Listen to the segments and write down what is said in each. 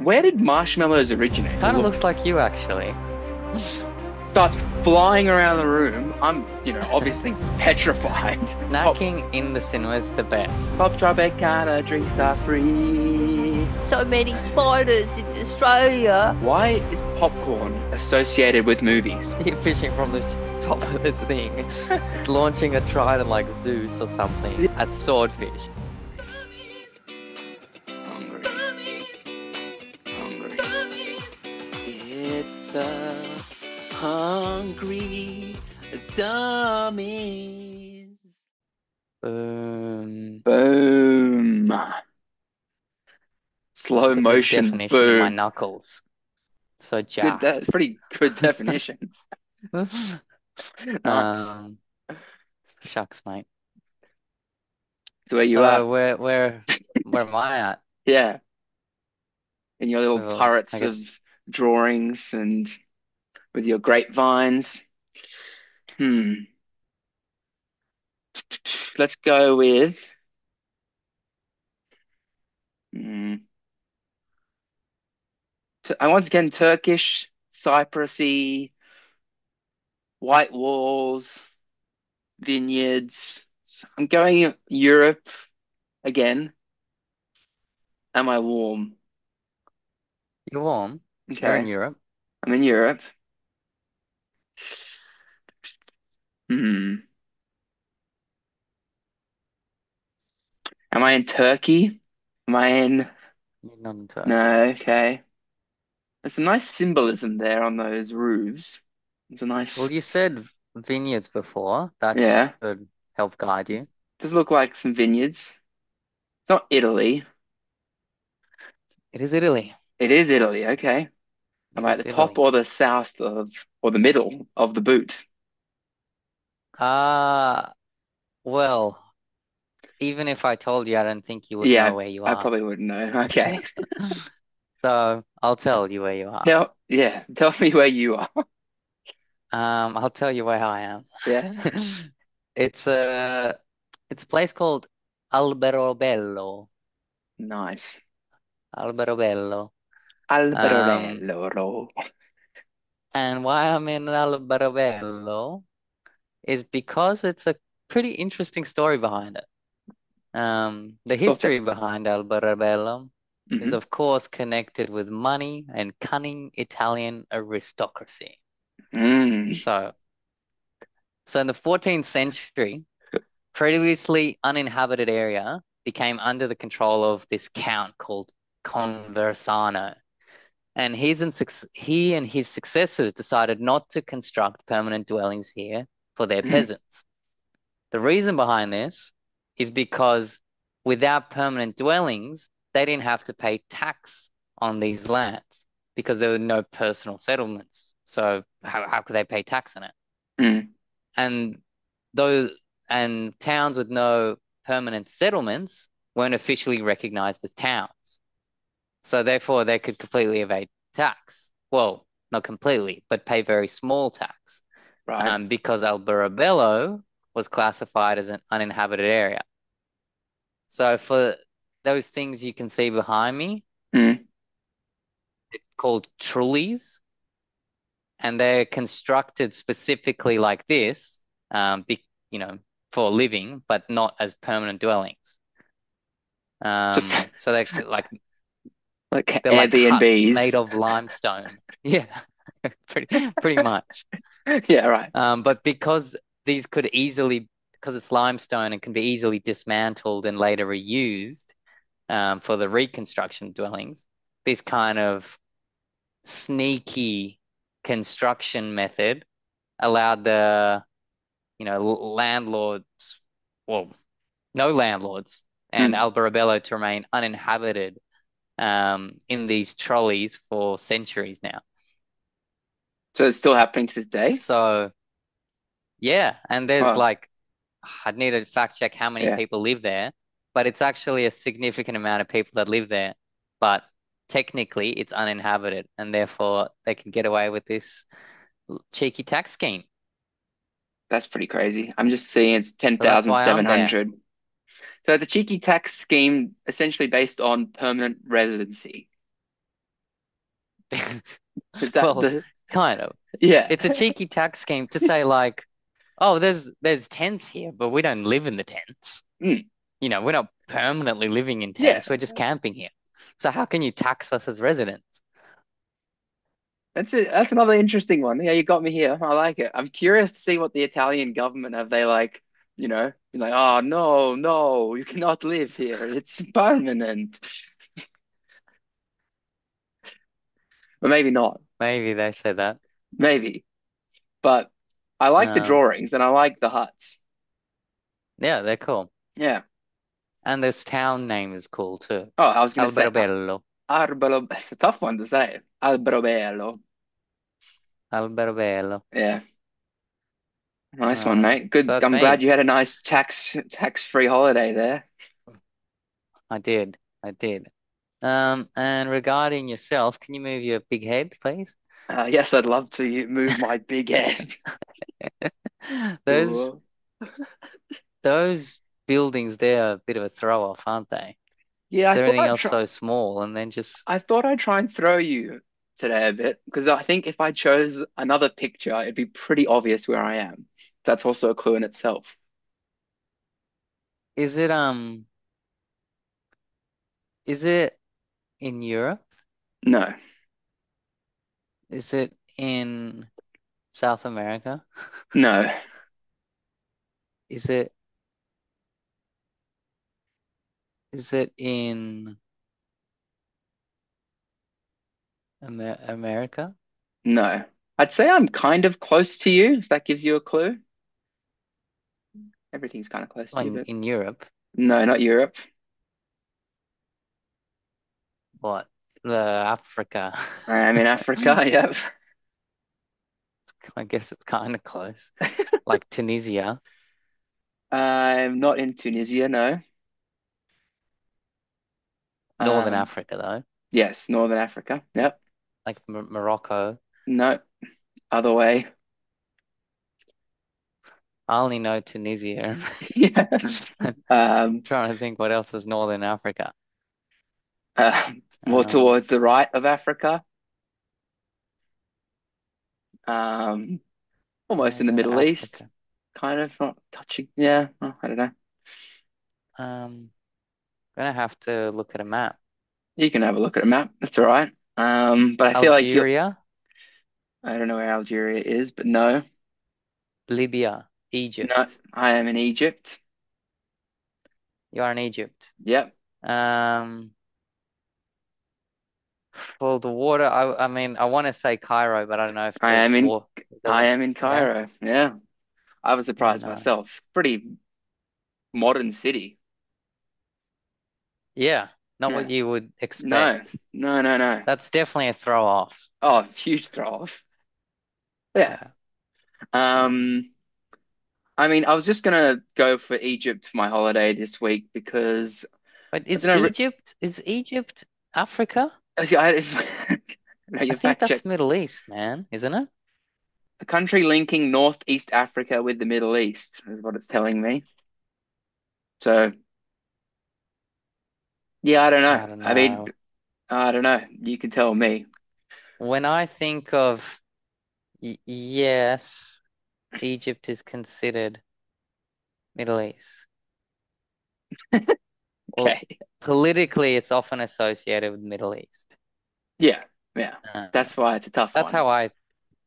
Where did marshmallows originate? Kind of looks like you, actually. Starts flying around the room. I'm, obviously petrified. Top, Snacking in the cinema is the best. top Tropicana drinks are free. So many spiders in Australia. Why is popcorn associated with movies? You're fishing from the top of this thing, launching a trident like Zeus or something at Swordfish. Hungry. Hungry. It's the hungry dummies. Boom. Boom. Slow motion Definition in my boom. knuckles. So Good, jacked. that's pretty good definition. Nice. Shucks, mate. So where you So are? where am I at? Yeah. In your little Well, turrets I guess of drawings and with your grapevines. Let's go with hmm, once again Turkish, Cyprusy, white walls, vineyards. I'm going Europe again. Am I warm? you're warm. You're in Okay, Europe. I'm in Europe. Hmm. Am I in Turkey? Am I in? You're not in Turkey. No, okay. There's some nice symbolism there on those roofs. It's a Well, nice, you said vineyards before. That yeah. should help guide you. Does look like some vineyards. It's not Italy. It is Italy. It is Italy, okay. Am It I at is the top Italy. or the south of, or the middle of the boot? Uh, well, even if I told you, I don't think you would know Yeah, where you I are. probably wouldn't know. Okay. So I'll tell you where you are. Tell me where you are. I'll tell you where I am. Yeah, It's a it's a place called Alberobello. nice. Alberobello. Um, Alberello. and why I'm in Alberobello is because it's a pretty interesting story behind it. The Okay. history behind Alberobello is, hmm of course, connected with money and cunning Italian aristocracy. Mm. So, so in the 14th century, previously uninhabited area became under the control of this count called Conversano. And he and his successors decided not to construct permanent dwellings here for their Mm. peasants. The reason behind this is because without permanent dwellings, they didn't have to pay tax on these lands because there were no personal settlements. So how could they pay tax on it? Mm. And those and towns with no permanent settlements weren't officially recognized as towns. So therefore they could completely evade tax. Well, not completely, but pay very small tax. Right. Because Alberobello was classified as an uninhabited area. So for those things you can see behind me, Mm. called trullies, and they're constructed specifically like this, be, for living, but not as permanent dwellings. Just So like like they're like huts made Airbnbs. of limestone. Yeah, pretty much. Yeah, right. But because these could easily, because it's limestone and can be easily dismantled and later reused for the reconstruction dwellings, this kind of sneaky construction method allowed landlords, well, no landlords, and Mm. Alberobello to remain uninhabited in these trolleys for centuries now. So it's still happening to this day? So yeah, and there's Wow. like I'd need to fact check how many Yeah. people live there, but it's actually a significant amount of people that live there. But technically, it's uninhabited, and therefore they can get away with this cheeky tax scheme. That's pretty crazy. I'm just seeing it's So that's why I'm there. 10,700. So it's a cheeky tax scheme essentially based on permanent residency. Is that Well, the kind of. yeah. It's a cheeky tax scheme to say like, oh, there's tents here, but we don't live in the tents. Mm, We're not permanently living in yeah. tents. We're just camping here. So how can you tax us as residents? That's it. That's another interesting one. Yeah, you got me here. I like it. I'm curious to see what the Italian government have they like, be like, oh no, no, you cannot live here. It's permanent. But maybe not. Maybe they said that. Maybe. But I like the Um, drawings and I like the huts. yeah, they're cool. Yeah. And this town name is cool too. Oh, I was gonna say Alberobello. Arbolo. It's a tough one to say. Alberobello. Alberobello. Yeah. Nice one, mate. So Good. that's I'm glad me. you had a nice tax-free holiday there. I did. I did. And regarding yourself, can you move your big head, please? Yes, I'd love to move my big head. Those Cool. those buildings, they're a bit of a throw off, aren't they? Yeah, Is everything else so small and then just I thought I'd try and throw you today a bit because I think if I chose another picture, it'd be pretty obvious where I am. That's also a clue in itself. is it is it in Europe? No, Is it in South America? no, Is it is it in America? no. I'd say I'm kind of close to you, if that gives you a clue. Everything's kind of close Oh, to you, in, but in Europe? no, not Europe. What? Africa. I'm in Africa, yep. I guess it's kind of close. Like Tunisia, I'm not in Tunisia, no. Northern Um, Africa though, yes, Northern Africa, yep. like Morocco. No, other way. I only know Tunisia. Yeah. Um, Trying to think what else is Northern Africa. uh, more Um, towards the right of Africa. Um, almost in the Northern Middle East, Africa. kind of not touching. Yeah, well, I don't know. Um, Gonna have to look at a map. You can have a look at a map. That's all right. But I feel like Algeria, I don't know where Algeria is, but no, Libya, no, Egypt. I am in Egypt. You are in Egypt. Yep, Um, well, the water. I mean, I want to say Cairo, but I don't know if I there's am in. war. I am in Yeah. Cairo. Yeah, I was Yeah, surprised nice. myself. Pretty modern city. Yeah, not what Yeah. you would No, expect. no, no, no. That's definitely a throw off. Oh, huge throw off. Yeah. Yeah. Um, Um, I mean, I was just gonna go for Egypt for my holiday this week because but I don't know. Is Egypt Africa? No, you I think fact check. that's Middle East, man, isn't it? A country linking Northeast Africa with the Middle East is what it's telling me. So, yeah, I don't know. I don't I mean, know. I don't know. You can tell me. When I think of y yes, Egypt is considered Middle East. Well, Okay. politically, it's often associated with Middle East. Yeah, yeah. Uh, That's why it's a tough that's one. how I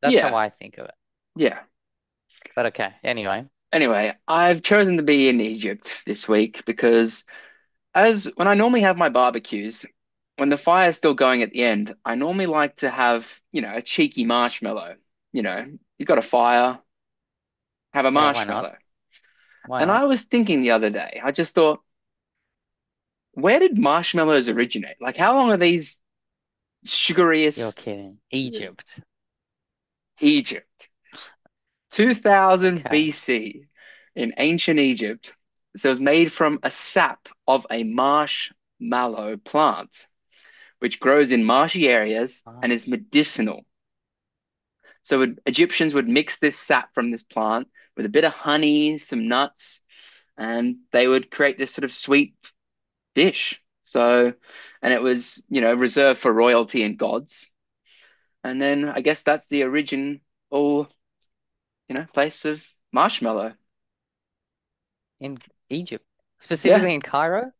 that's how Yeah, I think of it. yeah. But okay, anyway. Anyway, I've chosen to be in Egypt this week because as when I normally have my barbecues, when the fire's still going at the end, I normally like to have, a cheeky marshmallow. You've got a fire, have a Yeah, why not? marshmallow. Why And not? I was thinking the other day, I just thought, where did marshmallows originate? Like, how long are these You're sugariest kidding. Egypt. Egypt? 2000 Okay. BC in ancient Egypt. So it was made from a sap of a marshmallow plant, which grows in marshy areas Ah, and is medicinal. So Egyptians would mix this sap from this plant with a bit of honey, some nuts, and they would create this sort of sweet dish. So, and it was, reserved for royalty and gods. And then I guess that's the original, place of marshmallow. In Egypt, Yeah, specifically in Cairo.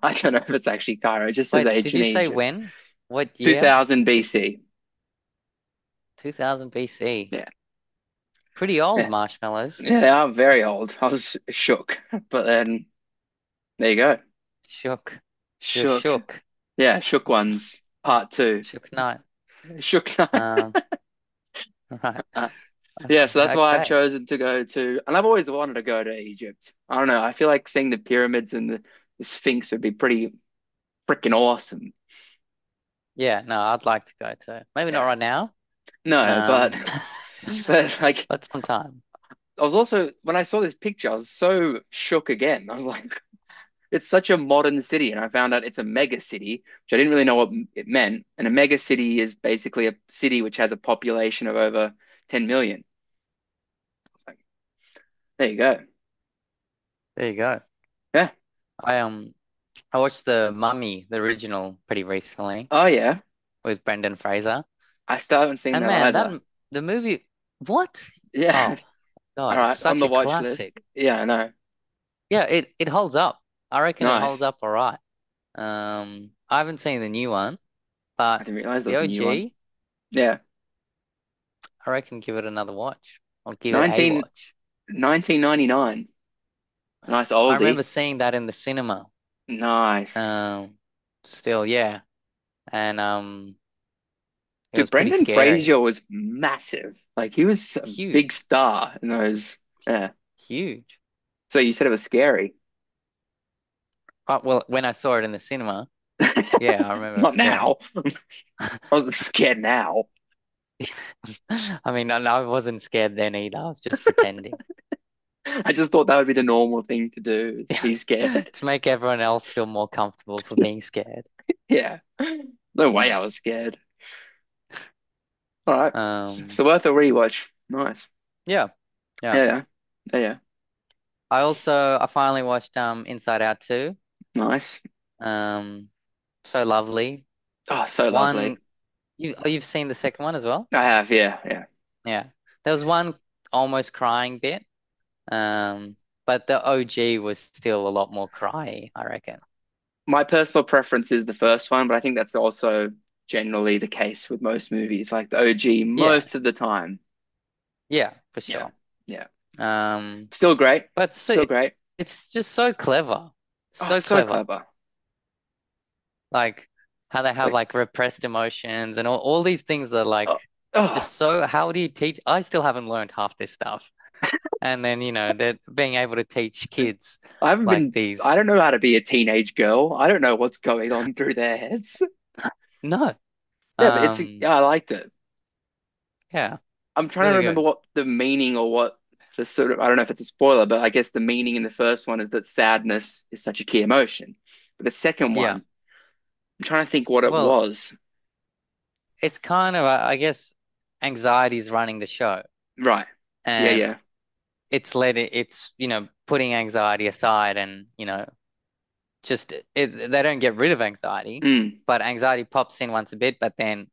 I don't know if it's actually Cairo. It just says Wait, did ancient you say Egypt, when? What year? 2000 BC. 2000 BC. Yeah, Pretty old yeah, marshmallows. yeah. They are very old. I was shook, but then there you go. Shook. You're Shook. shook. Yeah, shook ones. Part two. Shook knight. Shook Knight. Um, right. Uh, yeah, so that's why I've Okay. chosen to go to, and I've always wanted to go to Egypt. I don't know. I feel like seeing the pyramids and the Sphinx would be pretty freaking awesome. Yeah, no, I'd like to go too. Maybe not Yeah. right now. No, but Um, but like but sometime. I was also when I saw this picture, I was so shook again. I was like, it's such a modern city, and I found out it's a mega city, which I didn't really know what it meant. And a mega city is basically a city which has a population of over 10 million. I was like, there you go. There you go. Yeah. I um I watched the Mummy, the original, pretty recently Oh yeah. with Brendan Fraser. I still haven't seen And that man, either. the movie, what? Yeah. Oh All God, it's right, on such the a watch list. classic. Yeah, I know. Yeah, it holds up. I reckon it holds Nice. up all right. I haven't seen the new one, I but didn't realize there the was a new one. OG, Yeah. I reckon give it another watch. I'll give it a 19 watch. 1999. Nice I remember oldie. seeing that in the cinema. Nice. Um, Still, yeah, and it Dude, was pretty Brendan scary. Fraser was massive. Like he was a big Huge, star in those. Yeah. huge. So you said it was scary. Well, when I saw it in the cinema, yeah, I remember it was Not scary. now. I was scared now. I mean, I wasn't scared then either. I was just pretending. I just thought that would be the normal thing to do, is be scared. To make everyone else feel more comfortable for being scared. Yeah. No way I was scared. All right. Um, So worth a rewatch. Nice. yeah, yeah. Yeah, yeah. Yeah, yeah. I finally watched Inside Out 2. Nice. Um, so lovely. Oh, so lovely. One, you've seen the second one as well? I have, yeah, yeah. Yeah. There was one almost crying bit. Um, but the OG was still a lot more cryy, I reckon. My personal preference is the first one, but I think that's also generally the case with most movies, like the OG Yeah, most of the time. yeah, for Yeah. sure. Yeah. Um, Still great. but Still see, great. it's just so clever. Oh, So it's so clever. clever. Like how they have Like, like repressed emotions and all these things are like oh, oh, just so, how do you teach? I still haven't learned half this stuff. And then, they're being able to teach kids I haven't like been, I these. don't know how to be a teenage girl. I don't know what's going on through their heads. No. Yeah, but Um, yeah, I liked it. yeah, I'm trying to really remember good. what the meaning or what the sort of, I don't know if it's a spoiler, but I guess the meaning in the first one is that sadness is such a key emotion. But the second Yeah. one, I'm trying to think what it Well, was. it's kind of, I guess, anxiety is running the show, Right. Yeah, and yeah. it's putting anxiety aside, and just they don't get rid of anxiety, Mm. but anxiety pops in once a bit, but then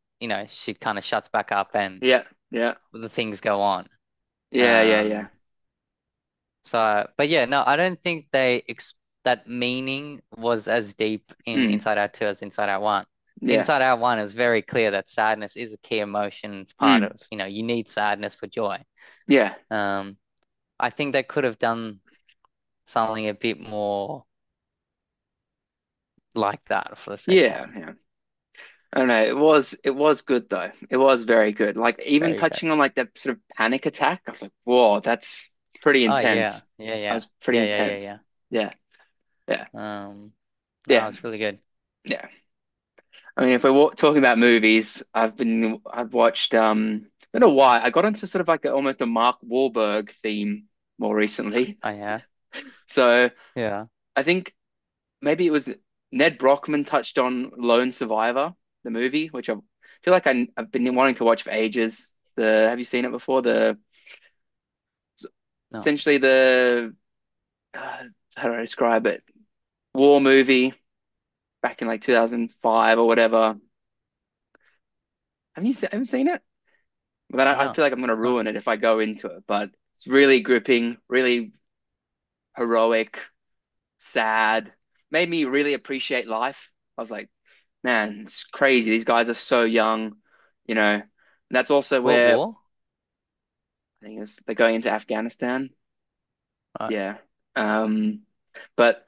she kind of shuts back up, and Yeah, yeah. the things go on. Yeah, yeah, yeah. Um, but yeah, no, I don't think that meaning was as deep in Mm. Inside Out 2 as Inside Out 1. Yeah. Inside Out 1 is very clear that sadness is a key emotion. It's part Mm. of, you need sadness for joy. Yeah. Um, I think they could have done something a bit more like that for the second Yeah, one. yeah. I don't know. It was good though. It was very good. Like even Very good. touching on like that sort of panic attack, I was like, whoa, that's pretty Oh yeah, intense. yeah, That yeah, was pretty yeah, yeah, yeah, intense. yeah. Yeah, yeah, No, yeah, it's really good. yeah. I mean, if we're talking about movies, I've watched I don't know why I got into sort of like almost a Mark Wahlberg theme more recently. Oh yeah, So yeah. I think maybe it was Ned Brockman touched on Lone Survivor, the movie, which I feel like I've been wanting to watch for ages. The Have you seen it before? The No. essentially the how do I describe it? War movie back in like 2005 or whatever. Have you seen it? But I No. feel like I'm gonna No. ruin it if I go into it. But it's really gripping, really heroic, sad. Made me really appreciate life. I was like, man, it's crazy. These guys are so young, you know. And that's also What where war? I think they're going into Afghanistan. Right. Yeah. Um, but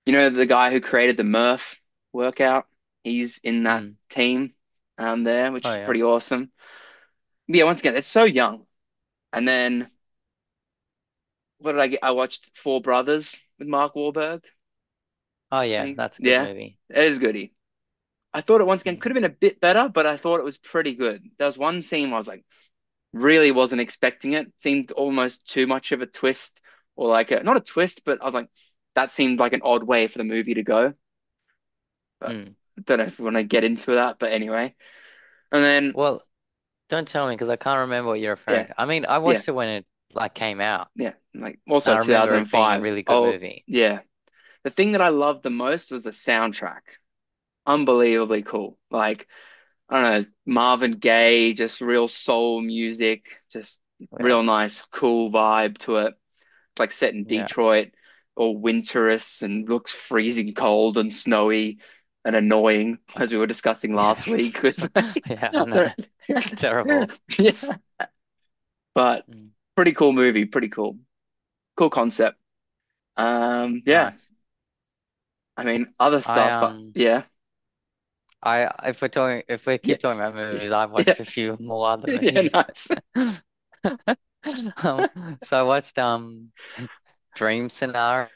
the guy who created the Murph workout, he's in that Mm. team there, which Oh is yeah. pretty awesome. But yeah, once again, they're so young. And then what did I get? I watched Four Brothers with Mark Wahlberg. Oh I yeah, think, that's a good yeah, movie. it is goody. I thought it once again Mm. could have been a bit better, but I thought it was pretty good. There was one scene where I was like, really wasn't expecting it. Seemed almost too much of a twist, or like not a twist, but I was like, that seemed like an odd way for the movie to go. But Mm. I don't know if we want to get into that. But anyway, and then Well, don't tell me because I can't remember what you're referring yeah, to. I mean, I yeah, watched it when it like came out, yeah, like and also I remember it being a 2005. really good Oh movie. yeah, the thing that I loved the most was the soundtrack. Unbelievably cool. Like I don't know, Marvin Gaye, just real soul music, just Yeah. real nice, cool vibe to it. It's like set in Yeah. Detroit, all winterous and looks freezing cold and snowy and annoying, as we were discussing last Yeah. week with So, yeah, I know. the- Terrible. yeah. But Mm. pretty cool movie, pretty cool. Cool concept. Yeah. Nice. I mean, other I stuff, yeah. if we're talking if we Yeah. keep talking about movies, I've Yeah. watched a few more other Yeah, movies. nice. So I watched Dream Scenario.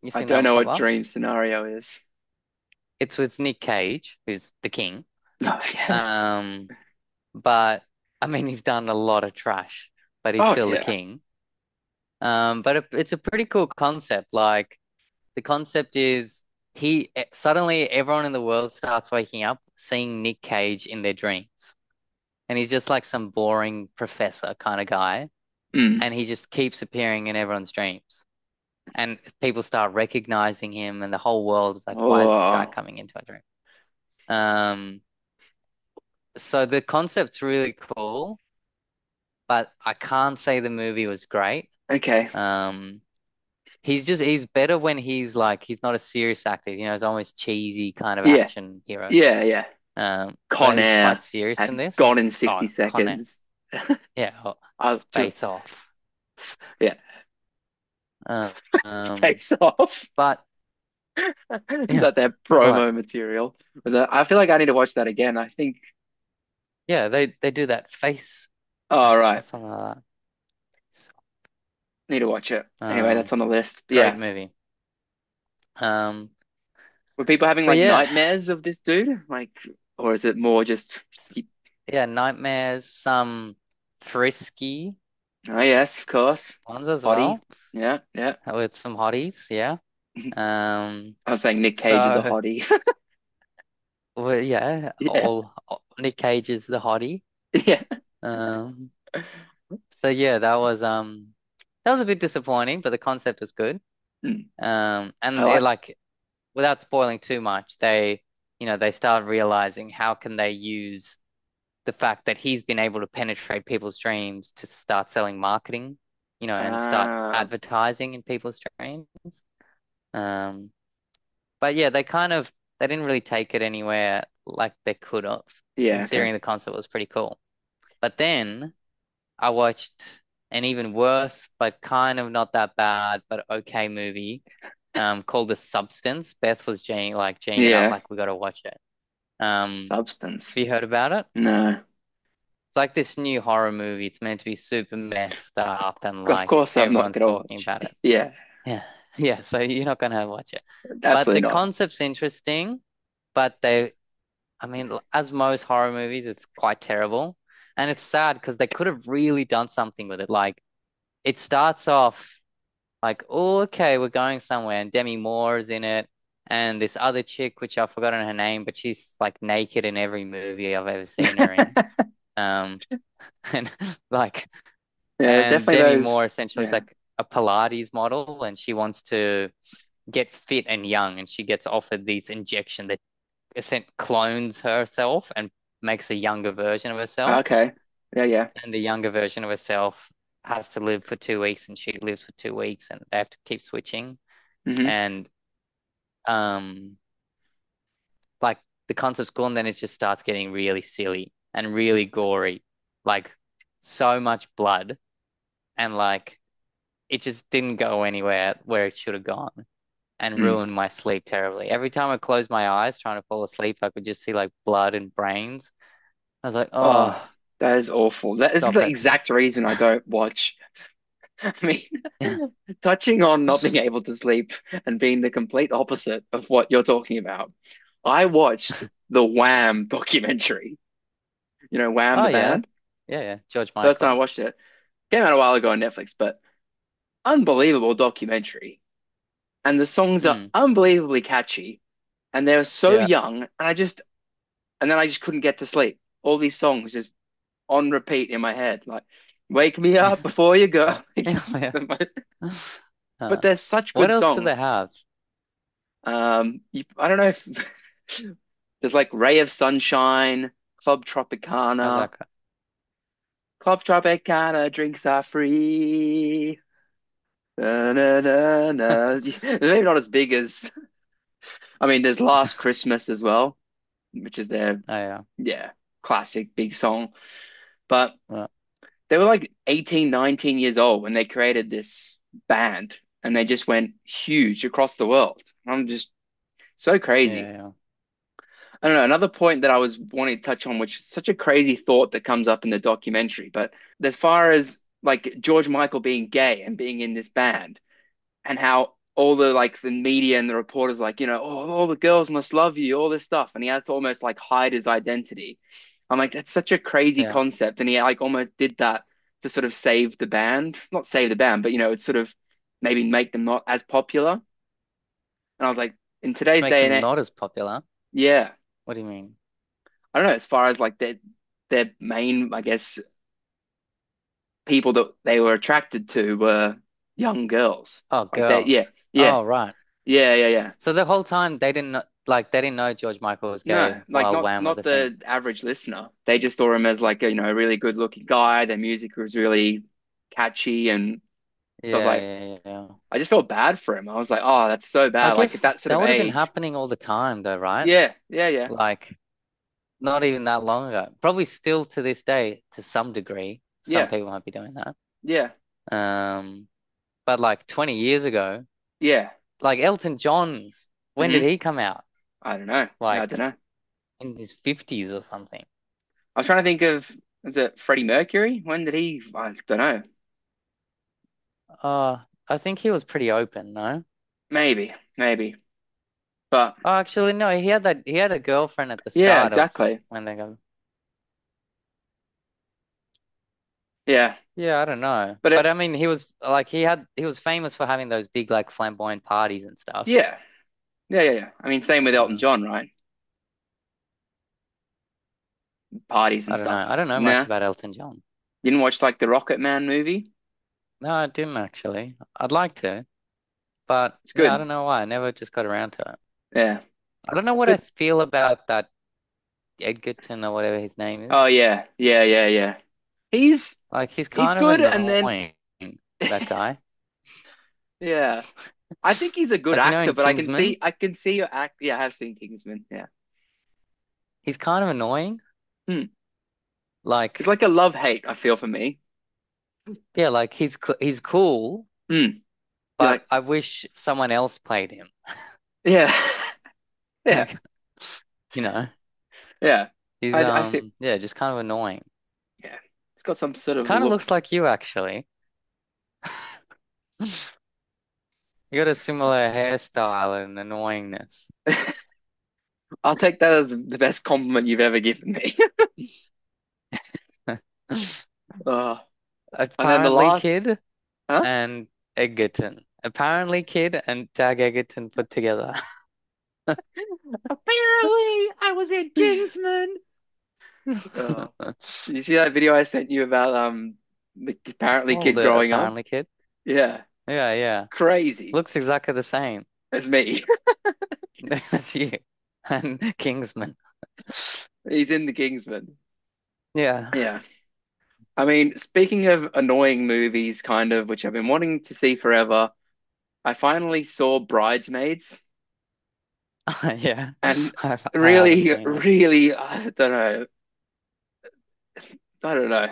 You I seen that don't one know pop what up? dream scenario is. It's with Nick Cage, who's the king. Oh, yeah. Um, but I mean he's done a lot of trash, but he's Oh, still the yeah. king. But it's a pretty cool concept. Like the concept is suddenly everyone in the world starts waking up seeing Nick Cage in their dreams. And he's just like some boring professor kind of guy. Mm. And he just keeps appearing in everyone's dreams. And people start recognizing him, and the whole world is like, why is this guy Oh, coming into our dream? Um, so the concept's really cool, but I can't say the movie was great. okay. Um, he's better when he's not a serious actor. He's almost cheesy kind of Yeah. action hero. Yeah, yeah. But Con he's Air quite serious in and this. Gone in Oh, 60 Con Air. Seconds. Yeah, Oh, Face Off. yeah. Uh, um, Face Off. but Is yeah, that their what? promo material? I feel like I need to watch that again. I think. Yeah, they do that face Oh, right. something like that. So, Need to watch it. Anyway, that's on the list. great Yeah. movie. Um, Were people having but like yeah, nightmares of this dude? Like, or is it more just, s- yeah, nightmares, some frisky oh, yes, of course. ones as Hottie. well, Yeah, yeah. with some hotties. Yeah. Um, I was saying Nick Cage is a so hottie. well, yeah, Yeah. Nick Cage is the hottie. Yeah. Um, so yeah, that was a bit disappointing, but the concept was good. Mm, I And they're like, like, without spoiling too much, they start realizing how can they use the fact that he's been able to penetrate people's dreams to start selling marketing, and start uh, advertising in people's dreams. Um, but yeah, they didn't really take it anywhere like they could have, yeah, okay. considering the concept was pretty cool. But then I watched an even worse, but kind of not that bad, but okay movie, called The Substance. Beth was G'ing it up Yeah. like we got to watch it. Have Substance. you heard about it? No. It's like this new horror movie. It's meant to be super messed up and Of like course I'm not everyone's gonna talking watch. about it. Yeah, Yeah. Yeah, so you're not gonna watch it. But absolutely the not. concept's interesting, but I mean, as most horror movies, it's quite terrible. And it's sad because they could have really done something with it. Like it starts off like, oh, okay, we're going somewhere, and Demi Moore is in it, and this other chick, which I've forgotten her name, but she's like naked in every movie I've ever seen her in. Um, and like, Yeah, there's and definitely Demi those. Moore essentially is Yeah. like a Pilates model, and she wants to get fit and young, and she gets offered these injection that clones herself and makes a younger version of herself, Okay. Yeah, yeah. and the younger version of herself has to live for 2 weeks, and she lives for 2 weeks, and they have to keep switching. Hmm. And um, like the concept's cool, and then it just starts getting really silly and really gory, like so much blood, and like it just didn't go anywhere where it should have gone, and Mm. ruined my sleep terribly. Every time I closed my eyes trying to fall asleep, I could just see like blood and brains. I was like, oh, Oh, that is awful. That is stop the it. exact reason I don't watch. I mean, touching on not being able to sleep and being the complete opposite of what you're talking about. I watched the Wham documentary. You know, Wham, Oh the yeah, band. yeah, yeah. George First time I Michael. watched it. Came out a while ago on Netflix, but unbelievable documentary. And the songs are Mm, unbelievably catchy. And they're so yeah. young. And then I just couldn't get to sleep. All these songs just on repeat in my head. Like, wake me up before you go. Yeah. But Uh, they're such what good else do they songs. have? I don't know if there's like Ray of Sunshine, Club How's Tropicana. that go? Club Tropicana drinks are free. Na, na, na, na. They're maybe not as big as, I mean, there's Last Christmas as well, which is their, Oh yeah. yeah, classic big song. But Well, they were like 18, 19 years old when they created this band and they just went huge across the world. I'm just so crazy. yeah, yeah. I don't know. Another point that I was wanting to touch on, which is such a crazy thought that comes up in the documentary, but as far as like George Michael being gay and being in this band, and how all the like the media and the reporters like, oh, all the girls must love you, all this stuff, and he has to almost like hide his identity. I'm like, that's such a crazy Yeah. concept, and he like almost did that to sort of save the band, not save the band, but it's sort of maybe make them not as popular. And I was like, in To today's make day them and age, not as popular. yeah, What do you mean? I don't know, as far as like their main, I guess, people that they were attracted to were young girls. Oh, Like that, yeah, girls. yeah, Oh, right. yeah, yeah, yeah. So the whole time they didn't know George Michael was No, gay like while not Wham was not a thing. the average listener. They just saw him as like a really good looking guy. Their music was really catchy, and I was Yeah, like, yeah, yeah, yeah. I just felt bad for him. I was like, oh, that's so I bad. Like at guess that sort that of would have been age. happening all the time though, right? Yeah, yeah, yeah, Like not even that long ago. Probably still to this day, to some degree. Some yeah, people might be doing that. yeah, Um, but like 20 years ago, yeah. like Elton John, when did Hmm. he come out? I don't know. Yeah, I don't Like know. in his 50s or something. I was trying to think of, was it Freddie Mercury? When did he? I don't know. I think he was pretty open, no? Maybe, maybe. But Oh, actually, no, he had a girlfriend at the yeah, start of exactly. when they go. Yeah, Yeah, I don't know. but But I mean, he was like he was famous for having those big like flamboyant parties and stuff. yeah, yeah, yeah, yeah. I mean, same with Elton Mm, John, right? Parties I and don't know. stuff. I don't know much Nah, about Elton John. you didn't watch like the Rocket Man movie? No, I didn't actually. I'd like to, but It's yeah, I good. don't know why. I never just got around to it. Yeah. I don't know what I Good. feel about that Edgerton or whatever his name Oh is. yeah. Yeah, yeah, yeah. He's Like he's he's kind of good and then annoying, that guy. yeah. I think he's a good Like actor, in but Kingsman, I can see your act. Yeah, I have seen Kingsman. Yeah. he's kind of annoying. Hmm. It's Like like a love-hate, I feel for me. yeah, like he's cool, Hmm. You're but like, I wish someone else played him. yeah. Yeah. Like, you know, Yeah. he's I see. yeah, just kind of annoying. Yeah. It's got some sort of Kind of look. looks like you actually. You got a similar hairstyle and annoyingness. I'll take that as the best compliment you've ever given me. Uh, and then the Apparently, last, Kid huh? and Egerton. Apparently, Kid and Tag Egerton put together. Apparently, I was in Kingsman. Oh, you see that video I sent you about the apparently Oh, kid the growing up? apparently Kid. Yeah, Yeah, yeah. crazy. Looks exactly the same That's me. as you and Kingsman. He's in the Kingsman. Yeah. Yeah. I mean, speaking of annoying movies, kind of, which I've been wanting to see forever, I finally saw Bridesmaids, Yeah. and I haven't really, seen it. really, I don't know. I don't know.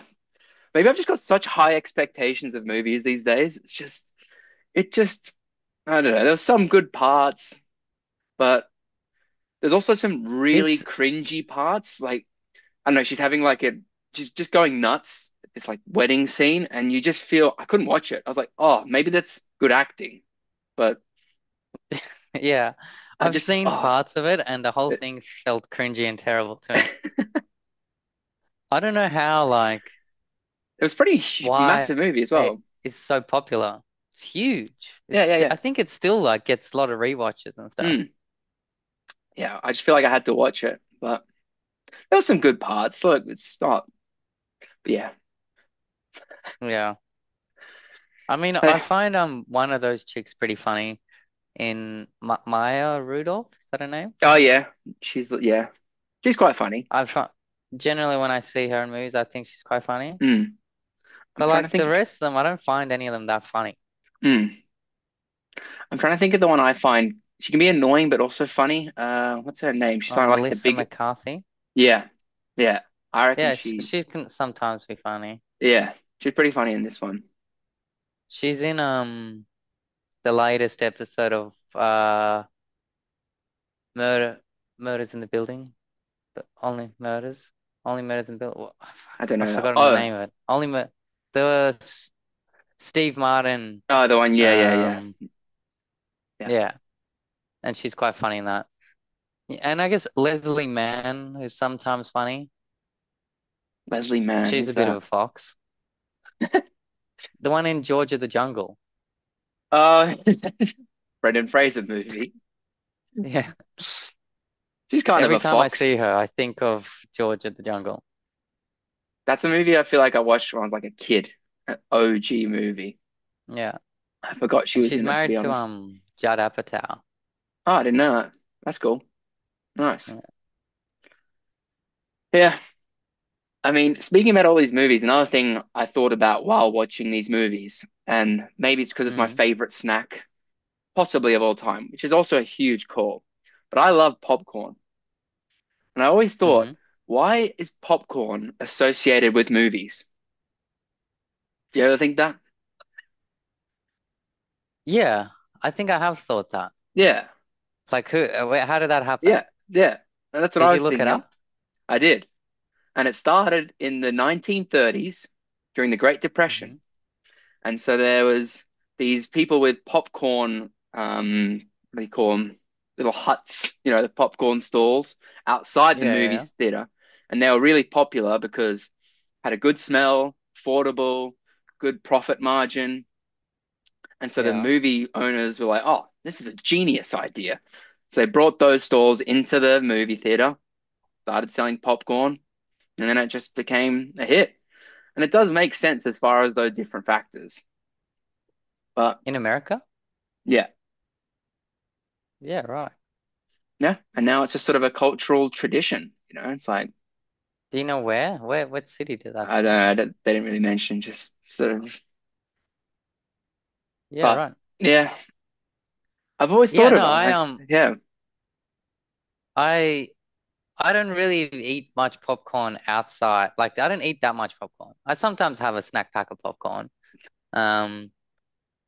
Maybe I've just got such high expectations of movies these days. It just, I don't know. There's some good parts, but there's also some really It's cringy parts. Like, I don't know, she's having like just going nuts. It's like wedding scene, and you just feel I couldn't watch it. I was like, oh, maybe that's good acting, but yeah. I I've just, seen oh, parts of it and the whole it, thing felt cringy and terrible to me. I don't know how, like, it was pretty why massive movie as it well. is so popular. It's huge. Yeah, yeah, I yeah. think it still like gets a lot of rewatches and stuff. Mm, yeah, I just feel like I had to watch it, but there was some good parts. Look, it's not, but yeah. Yeah. I mean, I Eh, find one of those chicks pretty funny in Ma Maya Rudolph. Is that her name? oh yeah, yeah, she's quite funny. I find generally when I see her in movies, I think she's quite funny. Mm, I'm But trying to like the think. rest of them, I don't find any of them that funny. Mm, I'm trying to think of the one I find. She can be annoying but also funny. What's her name? She's on like the Melissa big. McCarthy. Yeah, yeah. I reckon Yeah, she can sometimes be funny. yeah, she's pretty funny in this one. She's in the latest episode of Murder Murders in the Building. But only murders in the building. I don't I've know. forgotten the Oh, name of it. The Steve Martin. oh, the one. Yeah, yeah, yeah, Um, yeah. yeah, and she's quite funny in that. Yeah, and I guess Leslie Mann, who's sometimes funny, Leslie but Mann, she's a who's bit of that? a fox. The one in Georgia the Jungle. Uh, Brendan Fraser movie. Yeah. She's kind of Every a time I fox. see her, I think of Georgia the Jungle. That's a movie I feel like I watched when I was like a kid. An OG movie. Yeah. I forgot she And was she's in it, to be married to honest. Judd Apatow. Oh, I didn't know that. That's cool. Nice. Yeah. Yeah. I mean, speaking about all these movies, another thing I thought about while watching these movies, and maybe it's because it's my Mm. favorite snack, possibly of all time, which is also a huge call. But I love popcorn. And I always thought, Mm. why is popcorn associated with movies? Do you ever think that? Yeah, I think I have thought that. Yeah. Like who how did that happen? Yeah. Yeah. And that's what Did I you was look it thinking. up? I did. And it started in the 1930s during the Great Depression. Hmm. And so there was these people with popcorn, what do you call them? Little huts, the popcorn stalls outside the Yeah, movie yeah. theater. And they were really popular because had a good smell, affordable, good profit margin. And so the Yeah. movie owners were like, oh, this is a genius idea. So they brought those stalls into the movie theater, started selling popcorn, and then it just became a hit. And it does make sense as far as those different factors. But In America? yeah, Yeah, right. yeah. And now it's just sort of a cultural tradition. It's like, Do you know where? What city did that I don't know, start? they didn't really mention, just sort of, Yeah, but right. yeah, I've always Yeah, thought no, of it. I'm like, yeah, I I don't really eat much popcorn outside. Like I don't eat that much popcorn. I sometimes have a snack pack of popcorn. Um,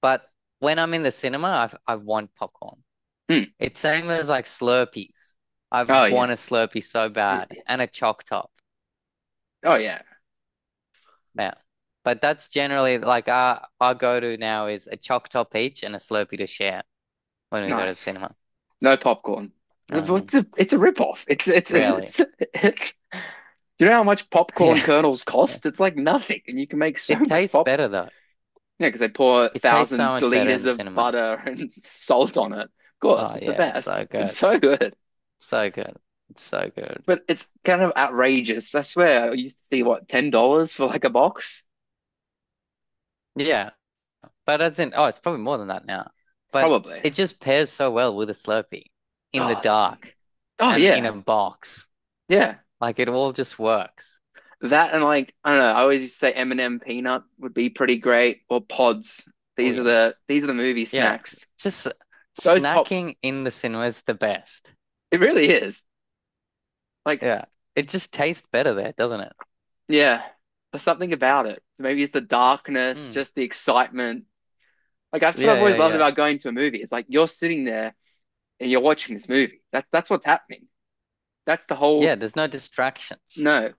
but when I'm in the cinema, I want popcorn. hmm. It's same as like Slurpees. I Oh want yeah, a Slurpee so bad and a Choc Top. oh yeah, Yeah. But that's generally like our go-to now is a Choc Top each and a Slurpee to share when we go to the nice. cinema. No popcorn. Um, It's a rip-off. Really. It's you know how much popcorn Yeah. kernels Yeah. cost? It's like nothing, and you can make so It much tastes pop. better though. Yeah, because they pour It tastes so thousands much better in liters the of cinema. butter and salt on it. Of course, Oh it's the yeah, it's best. so It's good. so good. So good. It's so good. But it's kind of outrageous. I swear, I used to see what, $10 for like a box? Yeah. But as in, oh, it's probably more than that now. But Probably. it just pairs so well with a Slurpee in the Oh, dark oh and in yeah. a box. Yeah. Like it all just works. That and like I don't know. I always used to say M&M peanut would be pretty great, or pods. Oh These are yeah. the movie Yeah. snacks. Just Those top. snacking in the cinema is the best. It really is. Like Yeah. It just tastes better there, doesn't it? yeah, there's something about it. Maybe it's the darkness, Mm. just the excitement. Like that's what I've Yeah, always yeah, loved yeah. about going to a movie. It's like you're sitting there and you're watching this movie. That's what's happening. That's the Yeah, whole. there's no distractions No,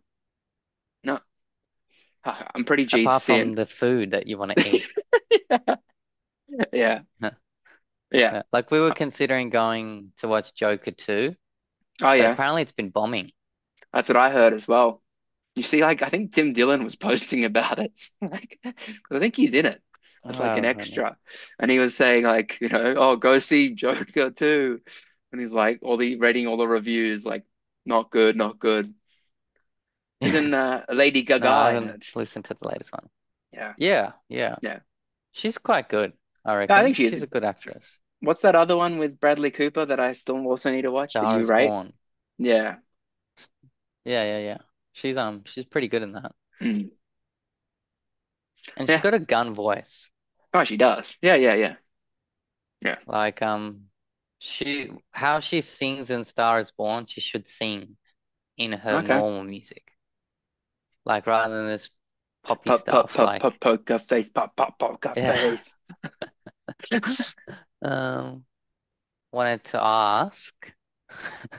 no. I'm pretty G to apart seeing. from the food that you want to eat. Yeah, yeah. Yeah. Like we were considering going to watch Joker 2, Oh but yeah, apparently it's been bombing. that's what I heard as well. You see, like I think Tim Dillon was posting about it. Like, 'cause I think he's in it Oh, as I like an haven't heard it. extra, and he was saying like, oh, go see Joker too, and he's like, all the reading all the reviews, like, not good, not good. Isn't Lady No, I Gaga in haven't it? listened to the latest one. Yeah, Yeah, yeah. yeah. She's quite good, I Yeah, I reckon. think she She's is. a good actress. What's that other one with Bradley Cooper that I still also need to watch that you Stars rate? Born. Yeah. Yeah, yeah, yeah. She's pretty good in that. Mm. And she's Yeah. got a gun voice. Oh, she does. Yeah, yeah, yeah. Yeah. Like how she sings in Star is Born, she should sing in her Okay. normal music. Like rather than this poppy Pop, pop, stuff, pop, pop, like poker face, pop, pop, poker yeah. face. Um, wanted to ask,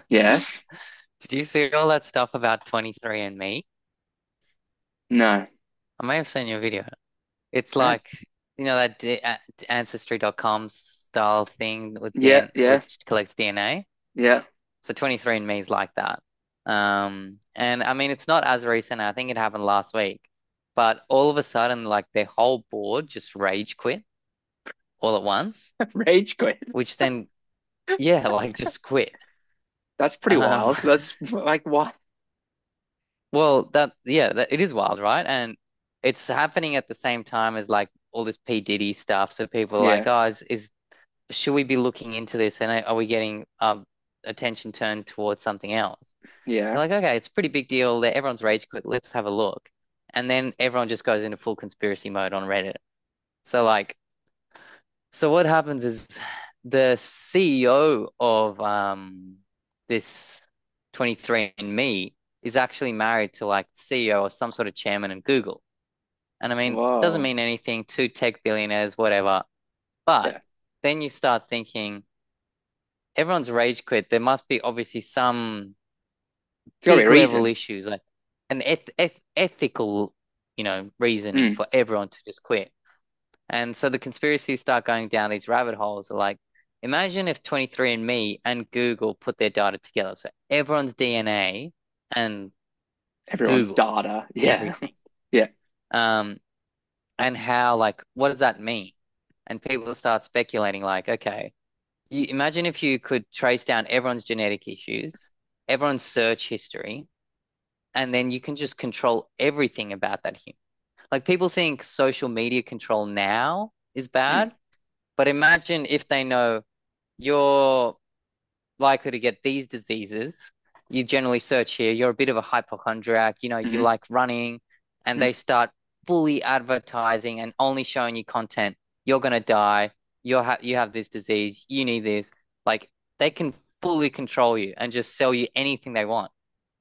Yes. did you see all that stuff about 23andMe? No. I may have sent you a video. It's No. like, that Ancestry.com style thing with Yeah, yeah, which collects DNA. yeah. So 23andMe is like that. And I mean, it's not as recent. I think it happened last week. But all of a sudden, like their whole board just rage quit all at once, Rage quit. which then, yeah, like just quit. That's pretty Um, wild. That's like what? well, it is wild, right? And it's happening at the same time as like all this P. Diddy stuff. So people are like, Yeah, oh, should we be looking into this? And are we getting attention turned towards something else? They're yeah. like, okay, it's a pretty big deal that everyone's rage quit. Let's have a look. And then everyone just goes into full conspiracy mode on Reddit. So like, so what happens is the CEO of this 23andMe is actually married to like CEO or some sort of chairman in Google. And I mean, doesn't Whoa. mean anything to tech billionaires, whatever. But Yeah. then you start thinking, everyone's rage quit. There must be obviously some It's gotta be a big level reason. issues, like an ethical, reasoning Mm. for everyone to just quit. And so the conspiracies start going down these rabbit holes. Like, imagine if 23andMe and Google put their data together. So everyone's DNA and Everyone's Google, data. Yeah. everything. Yeah. Um, and how, like, what does that mean? And people start speculating, like, okay, imagine if you could trace down everyone's genetic issues, everyone's search history, and then you can just control everything about that human. Like people think social media control now is Mm. bad, but imagine if they know you're likely to get these diseases. You generally search here, you're a bit of a hypochondriac, you Hmm. like running, and Mm. they start fully advertising and only showing you content. You're gonna die. You have this disease. You need this. Like they can fully control you and just sell you anything they want.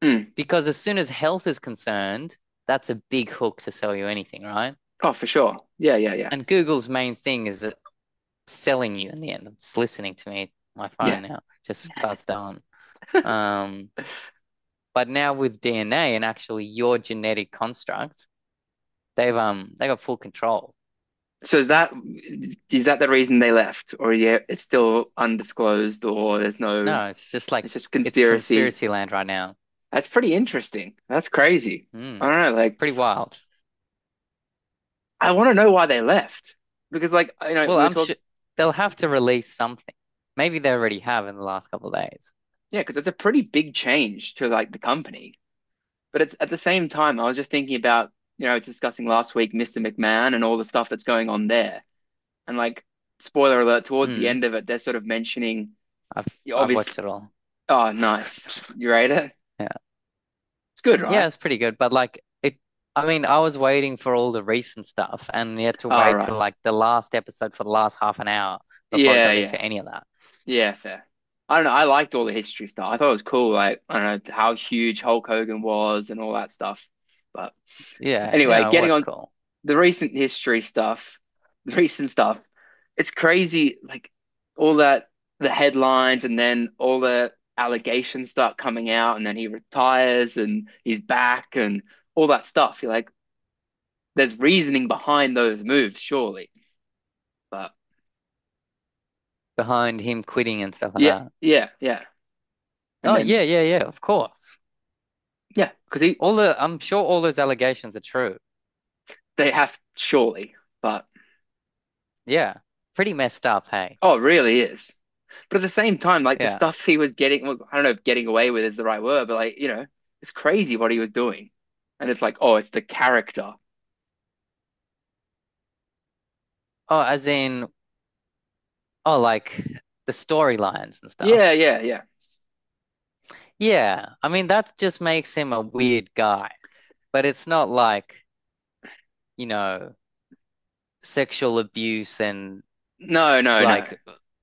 Mm. Because as soon as health is concerned, that's a big hook to sell you anything, right? Oh, for sure. Yeah, yeah, yeah. And Google's main thing is selling you in the end. It's listening to me, my Yeah. phone now, just buzzed on. Um, but now with DNA and actually your genetic construct, they got full control. So is that the reason they left? Or yeah, it's still undisclosed or there's no No, it's just like it's just it's conspiracy. conspiracy land right now. That's pretty interesting. That's crazy. I Mm, don't know, like pretty wild. I want to know why they left. Because like Well, we were I'm talking sure they'll have to release something. Maybe they already have in the last couple of days. yeah, because it's a pretty big change to like the company. But it's at the same time, I was just thinking about, discussing last week Mr. McMahon and all the stuff that's going on there. And like, spoiler alert, towards the Mm, end of it, they're sort of mentioning I've the I've obvious. watched it all. Oh, nice. You rate it? Yeah. It's good, Yeah, right? it's pretty good, but like I mean, I was waiting for all the recent stuff and you had to All wait right. till like the last episode for the last half an hour before I Yeah, got yeah. into any of that. Yeah, fair. I don't know. I liked all the history stuff. I thought it was cool, like, I don't know how huge Hulk Hogan was and all that stuff. But Yeah, anyway, it getting was on cool. the recent history stuff, the recent stuff, it's crazy. Like all that, the headlines, and then all the allegations start coming out, and then he retires and he's back and all that stuff. You're like, there's reasoning behind those moves, surely. But Behind him quitting and stuff like yeah, that. yeah, yeah. And Oh then, yeah, of course. yeah, because he, I'm sure all those allegations are true. they have surely, but Yeah. Pretty messed up, hey. oh, it really is. But at the same time, like the Yeah. stuff he was getting, well, I don't know if getting away with is the right word, but like, it's crazy what he was doing. And it's like, oh, it's the character. Oh, as in like the storylines and stuff. Yeah, yeah, yeah. Yeah. I mean that just makes him a weird guy. But it's not like, you know, sexual abuse and No, no, no. like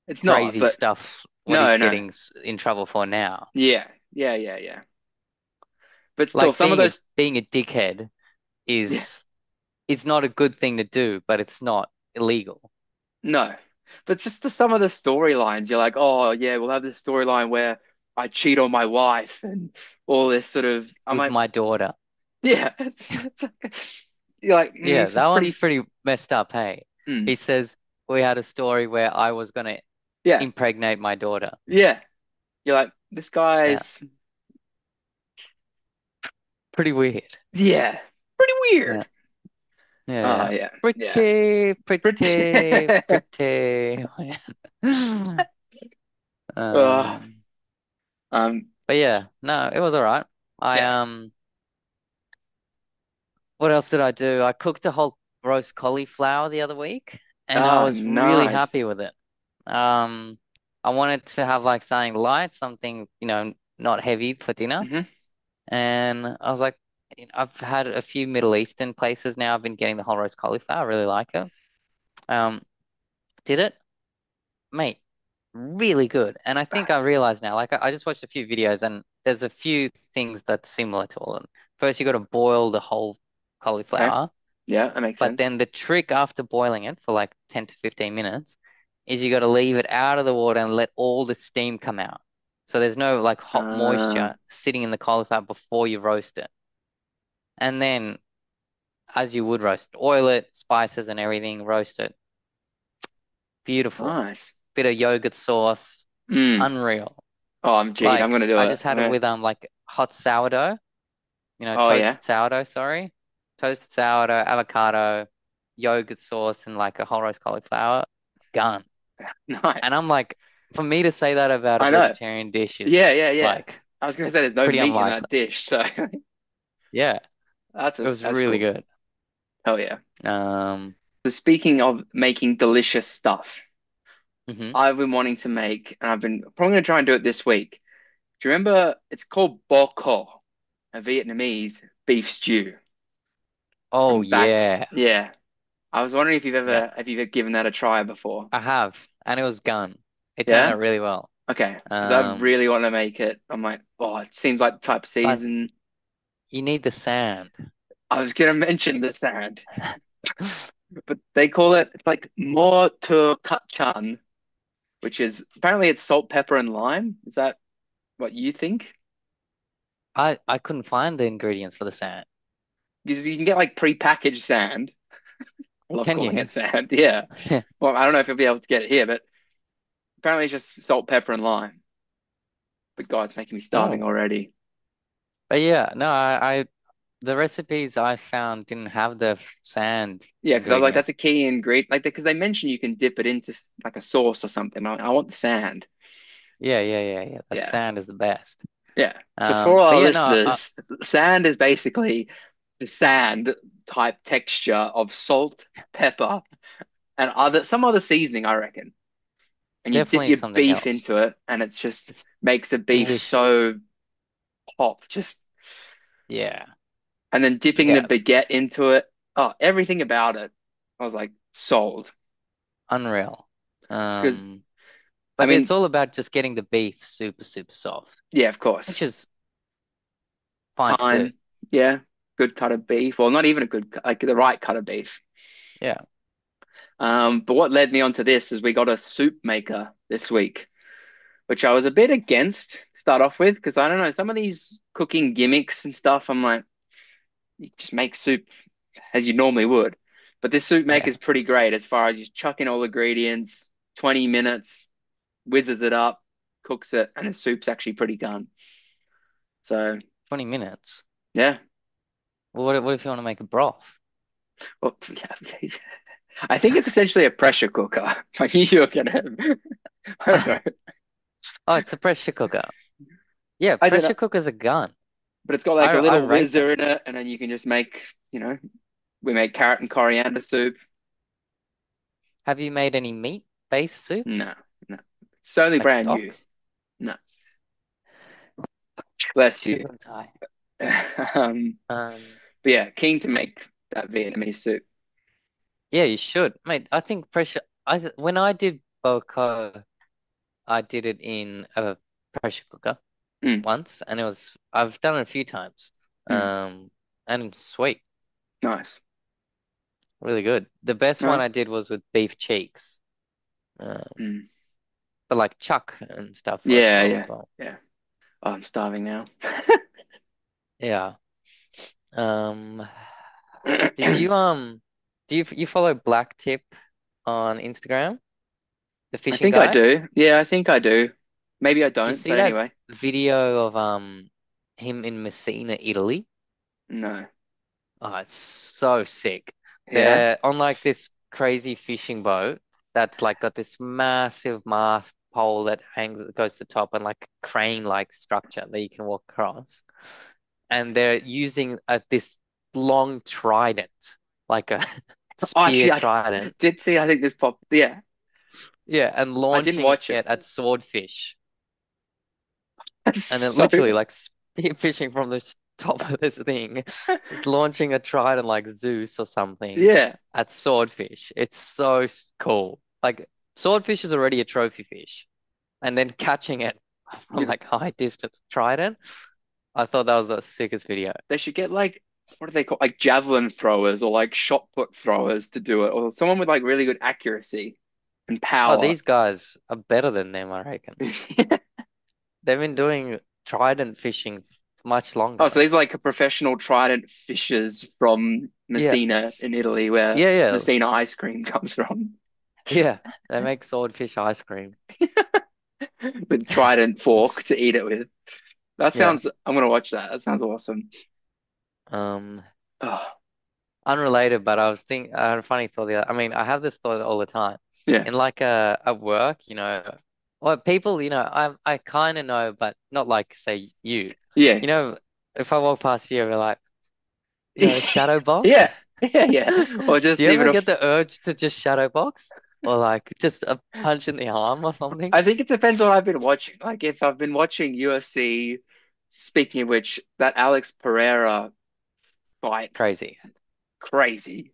It's not, crazy but stuff what he's no, no. getting in trouble for now. Yeah, yeah, yeah, yeah. But still, Like some of those, being a dickhead yeah, is it's not a good thing to do, but it's not illegal. no. But just some of the storylines, you're like, oh, yeah, we'll have this storyline where I cheat on my wife and all this sort of, I'm With like, my daughter. yeah. You're like, Yeah, this is that one's pretty, pretty messed up, hey. He mm, says we had a story where I was gonna yeah, impregnate my daughter. yeah. You're like, this Yeah, guy's, pretty weird. yeah, pretty Yeah, weird. Oh, yeah. yeah, yeah. Pretty, Pretty, pretty, pretty. oh, Um, um, but yeah, no, it was all right. I yeah. what else did I do? I cooked a whole roast cauliflower the other week, and I Oh, was really nice. happy with it. Um, I wanted to have like something light, something, not heavy for dinner. Hmm. And I was like, I've had a few Middle Eastern places now. I've been getting the whole roast cauliflower. I really like it. Um, did it, mate, really good. And I think I realize now, like I just watched a few videos and there's a few things that's similar to all of them. First, you got to boil the whole Okay. cauliflower. Yeah, that makes But sense. then the trick after boiling it for like 10 to 15 minutes is you got to leave it out of the water and let all the steam come out. So there's no like hot Uh, moisture sitting in the cauliflower before you roast it. And then, as you would roast, oil it, spices and everything, roast it. Beautiful. nice. Bit of yogurt sauce, Mm. unreal. Oh, I'm Gene. I'm Like gonna do I it. just had it with like hot sourdough, Oh yeah. toasted sourdough, sorry. Toasted sourdough, avocado, yogurt sauce, and like a whole roast cauliflower. Gone. And Nice. I'm like, for me to say that about a I know. vegetarian dish Yeah, is yeah, yeah. like I was gonna say there's no pretty meat in unlikely. that dish, so Yeah, it was that's really cool. good. Oh yeah. Um, So speaking of making delicious stuff, mhm. I've been wanting to make, and I've been probably gonna try and do it this week. Do you remember? It's called bò a Vietnamese beef stew Oh from back. yeah, Yeah. I was wondering if you've yeah, ever have you ever given that a try before? I have, and it was gone. It turned Yeah? out really well. Okay. Because I Um, really want to make it. I'm like, oh, it seems like the type of but season. you need the sand. I was gonna mention the sand, but they call it it's like more to chan, which is apparently it's salt, pepper, and lime. Is that what you think? I couldn't find the ingredients for the sand. You can get like pre-packaged sand. I love Can calling you? it sand. Yeah. Well, I don't know if you'll be able to get it here, but apparently it's just salt, pepper, and lime. But God, it's making me starving Oh, already. but yeah, no, the recipes I found didn't have the sand Yeah, because I was like, ingredient. that's a key ingredient. Like, because they mention you can dip it into like a sauce or something. I'm like, I want the sand. Yeah. That Yeah, sand is the best. yeah. So for But our yeah, no, listeners, sand is basically the sand type texture of salt, pepper, and some other seasoning, I reckon. And you dip definitely your something beef else. into it, and it's just It's makes the beef delicious. so pop. Just Yeah. and then dipping the Yeah. baguette into it. Oh, everything about it. I was like sold. Unreal. Because I But it's mean, all about just getting the beef super, super soft, yeah, of course, which is fine to do. time, yeah, good cut of beef. Well, not even a good, like the right cut of beef. Yeah. But what led me onto this is we got a soup maker this week, which I was a bit against to start off with because I don't know, some of these cooking gimmicks and stuff, I'm like, you just make soup as you normally would. But this soup maker Yeah. is pretty great as far as you chuck in all the ingredients, 20 minutes, whizzes it up, cooks it, and the soup's actually pretty done. So 20 minutes. yeah, Well, what if you want to make a broth? well, yeah, I think it's essentially a pressure cooker. Like you're gonna, I don't know. Oh, it's a pressure cooker. Yeah, I don't know, pressure cooker's a gun. but it's got like a I little rate them. whizzer in it, and then you can just make, we make carrot and coriander soup. Have you made any meat-based No, soups? no, it's only Like brand new. stocks? No, bless you. Suit and tie. Um, Um, but yeah, keen to make that Vietnamese soup. yeah, you should. Mate, I think pressure when I did Doco, I did it in a pressure cooker Mm, once and I've done it a few times. mm, Um, and sweet, nice. really good. The best one No, I did was with beef cheeks. Um, mm, but like chuck and stuff works yeah, well yeah, as well. yeah. Oh, I'm starving now. Yeah. Um, did I you you follow BlackTiph on Instagram, the fishing think I guy? do. Yeah, I think I do. Maybe I Do you don't, see but that anyway. video of him in Messina, Italy? No. Oh, it's so sick. Yeah. They're on like this crazy fishing boat that's like got this massive mast pole that goes to the top and like a crane-like structure that you can walk across. And they're using this long trident, like a Oh, spear actually, I trident. did see. I think this popped. Yeah, Yeah, and I didn't launching watch it. it at Swordfish. That's And then so. literally like spear fishing from the top of this thing, just launching a trident like Zeus or something Yeah. at Swordfish. It's so cool. Like Swordfish is already a trophy fish, and then catching it from You, like high distance trident. I thought that was the sickest video. they should get like what do they call like javelin throwers or like shot put throwers to do it, or someone with like really good accuracy and Oh, power. these guys are better than them, I reckon. They've been doing trident fishing much Oh, longer. so these are like a professional trident fishers from Yeah, Messina in Italy, where yeah, yeah, Messina ice cream comes from, yeah. They make swordfish ice cream. with trident fork to eat it with. That Yeah. sounds. I'm gonna watch that. That sounds awesome. Um, Oh, Unrelated, but I had a funny thought I mean, I have this thought all the time. yeah, In like at work, or people, I kind of know, but not like say you. yeah, You know, if I walk past you, we're like, shadow box. yeah, yeah, yeah. Or Do just you even ever a. get the urge to just shadow box? Or like just a punch in the arm or something? I think it depends on what I've been watching. Like if I've been watching UFC, speaking of which, that Alex Pereira fight, Crazy. crazy.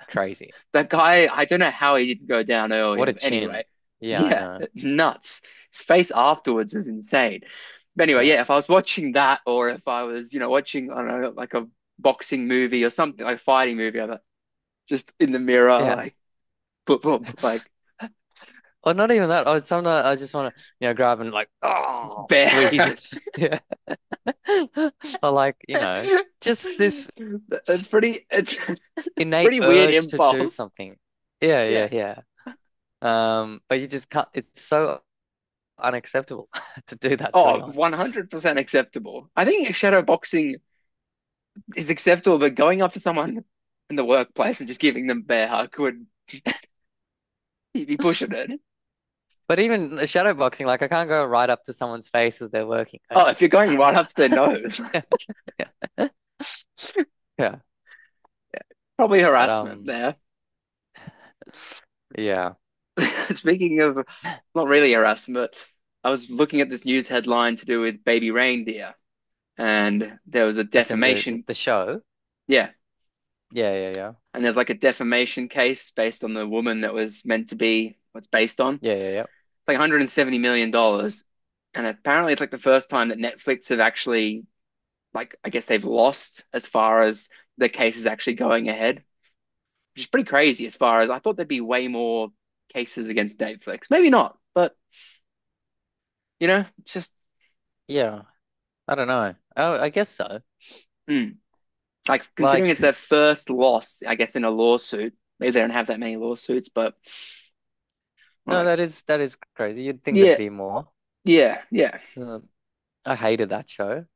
Crazy. That guy, I don't know how he didn't go down earlier, What a but anyway, chin. Yeah, I yeah, know. nuts. His face afterwards was insane. But anyway, Yeah. yeah, if I was watching that or if I was, watching, I don't know, like a boxing movie or something, like a fighting movie, I'm like, just in the mirror, Yeah. like, boom, boom, like, Or not even that. Or sometimes I just want to, grab and like, oh, squeeze bear. it. Yeah. Or like, just this It's pretty, it's innate pretty weird urge to do impulse. something. Yeah, yeah, Yeah. yeah. But you just can't, it's so unacceptable to do that to Oh, anyone. 100% acceptable. I think shadow boxing is acceptable, but going up to someone in the workplace and just giving them bear hug would be pushing it. But even shadow boxing, like I can't go right up to someone's face as they're working. Oh, if you're going right up to their nose, Yeah. Yeah. probably But harassment there. yeah. Speaking of not really harassment, I was looking at this news headline to do with baby reindeer, and there was a As in defamation. the show. Yeah, Yeah, yeah, yeah. and there's like a defamation case based on the woman that was meant to be what's based on. It's Yeah, yeah, yeah. like $170 million. And apparently it's like the first time that Netflix have actually, like, I guess they've lost as far as the case is actually going ahead, which is pretty crazy as far as I thought there'd be way more cases against Netflix. Maybe not, but it's just, Yeah. I don't know. Oh, I guess so. mm, like considering Like, it's their first loss, I guess, in a lawsuit. Maybe they don't have that many lawsuits, but no, like, that is crazy. You'd think there'd yeah, be more. yeah. Um, I hated that show.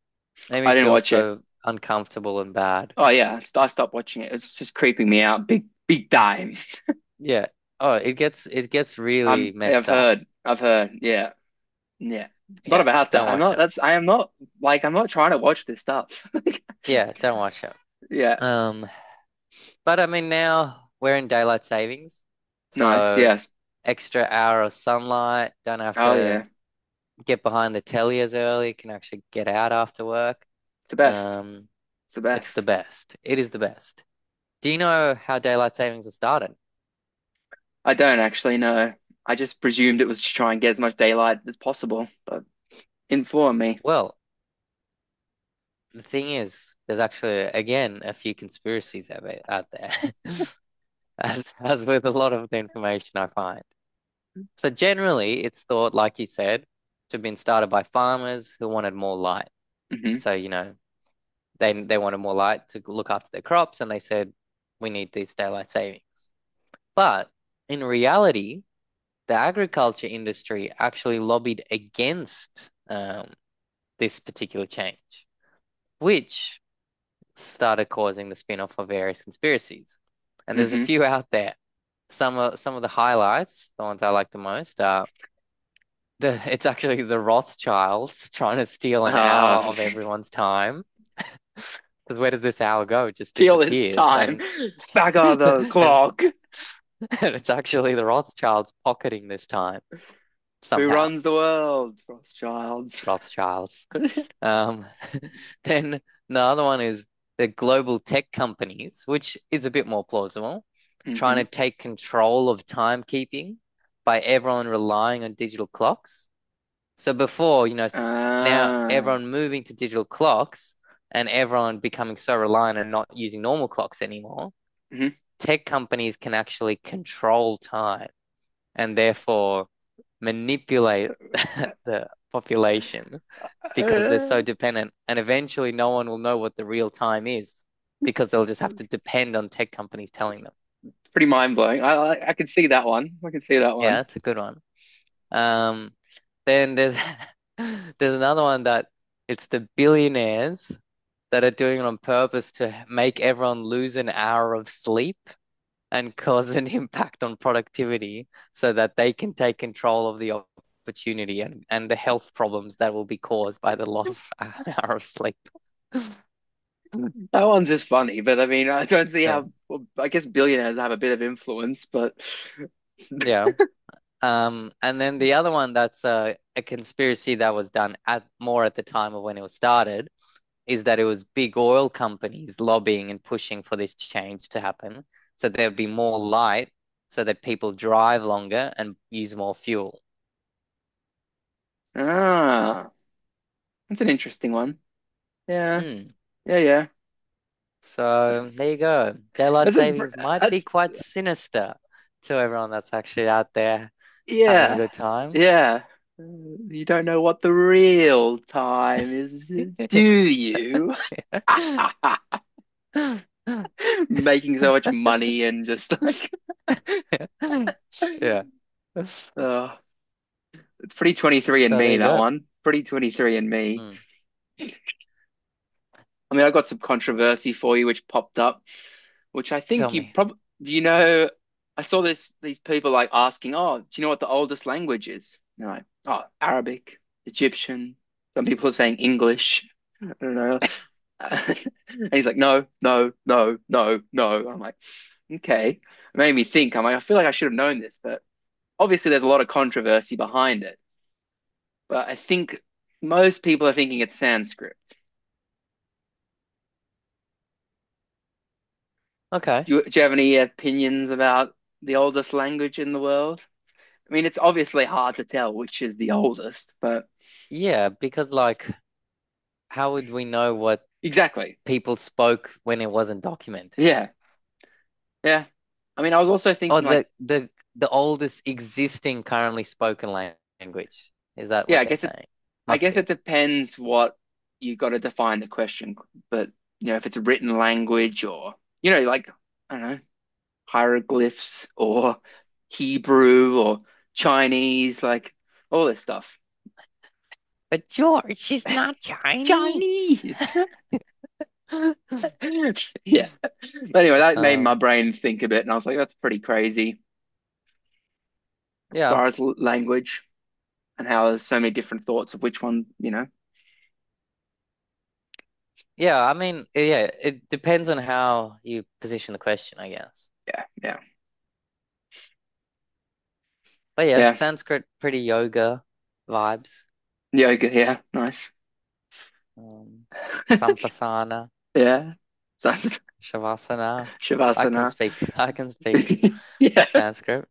Made me I didn't feel watch it. so uncomfortable and bad. Oh yeah, I stopped watching it. It was just creeping me out, big time. Yeah. Oh, it gets really I've messed up. heard. Yeah, yeah. Not Yeah, about that. don't watch it. I am not like I'm not trying to watch this stuff. Yeah, don't watch it. Yeah, Um, but I mean now we're in daylight savings, nice. so Yes. extra hour of sunlight, don't have Oh to yeah, get behind the telly as early, can actually get out after work. it's the best. Um, It's the it's the best. best. It is the best. Do you know how daylight savings was started? I don't actually know. I just presumed it was to try and get as much daylight as possible, but inform me. Well, the thing is, there's actually again a few conspiracies out there, as with a lot of the information I find. So generally, it's thought, like you said, to have been started by farmers who wanted more light. Hmm. So, they wanted more light to look after their crops, and they said, we need these daylight savings. But in reality, the agriculture industry actually lobbied against this particular change, which started causing the spin-off of various conspiracies. And there's a Hmm. few out there. Some of the highlights, the ones I like the most, are it's actually the Rothschilds trying to steal an hour Ah, of everyone's time. Because where does this hour go? It just till this disappears. time. Back on the And, clock. and it's actually the Rothschilds pocketing this time Who somehow. runs the world? Rothschilds. Rothschilds. Um, then the other one is the global tech companies, which is a bit more plausible, trying to Hmm. take control of timekeeping by everyone relying on digital clocks. So before, now Ah. everyone moving to digital clocks and everyone becoming so reliant and not using normal clocks anymore, Mhm. tech companies can actually control time and therefore manipulate the population because they're so Uh, dependent. And eventually, no one will know what the real time is because they'll just have to depend on tech companies telling them. Pretty mind blowing. I can see that one. I can see that Yeah, one. that's a good one. Um, then there's there's another one that it's the billionaires that are doing it on purpose to make everyone lose an hour of sleep and cause an impact on productivity so that they can take control of the opportunity and the health problems that will be caused by the loss of an hour of sleep. That one's just funny, but I mean, I don't see Yeah. how. Well, I guess billionaires have a bit of influence, but Yeah. And then the other one that's a conspiracy that was done at the time of when it was started is that it was big oil companies lobbying and pushing for this change to happen. So there'd be more light so that people drive longer and use more fuel. ah, that's an interesting one. Yeah, Hmm. yeah. So there you go. Daylight That's a savings might be quite sinister to everyone that's actually out there having a yeah, good time. yeah. You don't know what the real time is, do you? Making so much money and just like, Yeah. uh, it's pretty 23 and So there me, you that go. one. Pretty 23 and me. Hmm. I mean, I got some controversy for you, which popped up, which I Tell think you me. probably, I saw these people like asking, oh, do you know what the oldest language is? And they're like, oh, Arabic, Egyptian. Some people are saying English. I don't know. And he's like, no, no, no, no, no. I'm like, okay. It made me think. I'm like, I feel like I should have known this, but obviously there's a lot of controversy behind it. But I think most people are thinking it's Sanskrit. Okay. Do you have any opinions about the oldest language in the world? I mean, it's obviously hard to tell which is the oldest, but Yeah, because like, how would we know what exactly. people spoke when it wasn't documented? Yeah. Yeah. I mean, I was also Or thinking like, the oldest existing currently spoken language. Is that yeah, what they're saying? I Must guess be. it depends what you got to define the question. But, if it's a written language or, like, I don't know, hieroglyphs or Hebrew or Chinese, like all this stuff. But George, she's not Chinese. Chinese. Yeah. But anyway, that made my Um, brain think a bit, and I was like, that's pretty crazy as yeah. far as language and how there's so many different thoughts of which one. Yeah, I mean, yeah, it depends on how you position the question, I guess. Yeah, yeah, But yeah, yeah. Sanskrit, pretty yoga vibes. Yoga, yeah, nice. Um, Sampasana, Yeah. So, Shavasana. Shavasana. I can speak Yeah. Sanskrit.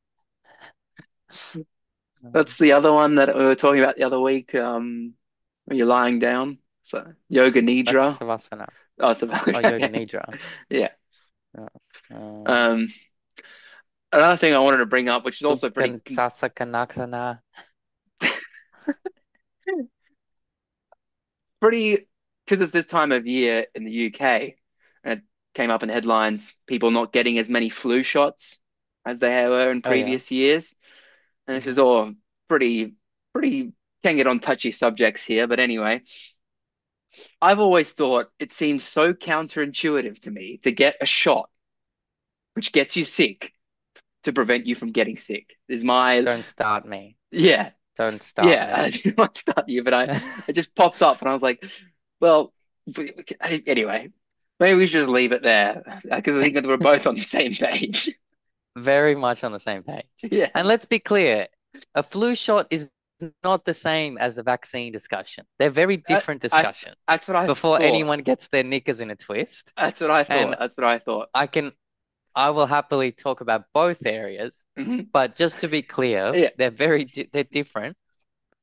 Um, That's the other one that we were talking about the other week. When you're lying down. So yoga that's nidra. Savasana. Oh, so Oh, Yoga okay. Nidra. Yeah. Yeah. Um, Um, Another thing I wanted to bring up, which is also Sasakanakana. pretty, because it's this time of year in the UK, and it came up in headlines, people not getting as many flu shots as they were in Oh yeah. previous years. And this is Hmm. all pretty can get on touchy subjects here, but anyway, I've always thought it seems so counterintuitive to me to get a shot which gets you sick to prevent you from getting sick. Is my Don't start me. yeah, Don't start yeah. I me. didn't want to start you, but I it just popped up and I was like, well, anyway, maybe we should just leave it there because I think that we're both on the same page. Very much on the same page. Yeah, And let's be clear, a flu shot is not the same as a vaccine discussion. They're very different I discussions that's what I before thought. anyone gets their knickers in a twist. That's what I thought. And That's what I thought. I can I will happily talk about both areas, Hmm. but just to be clear, Yeah, they're different.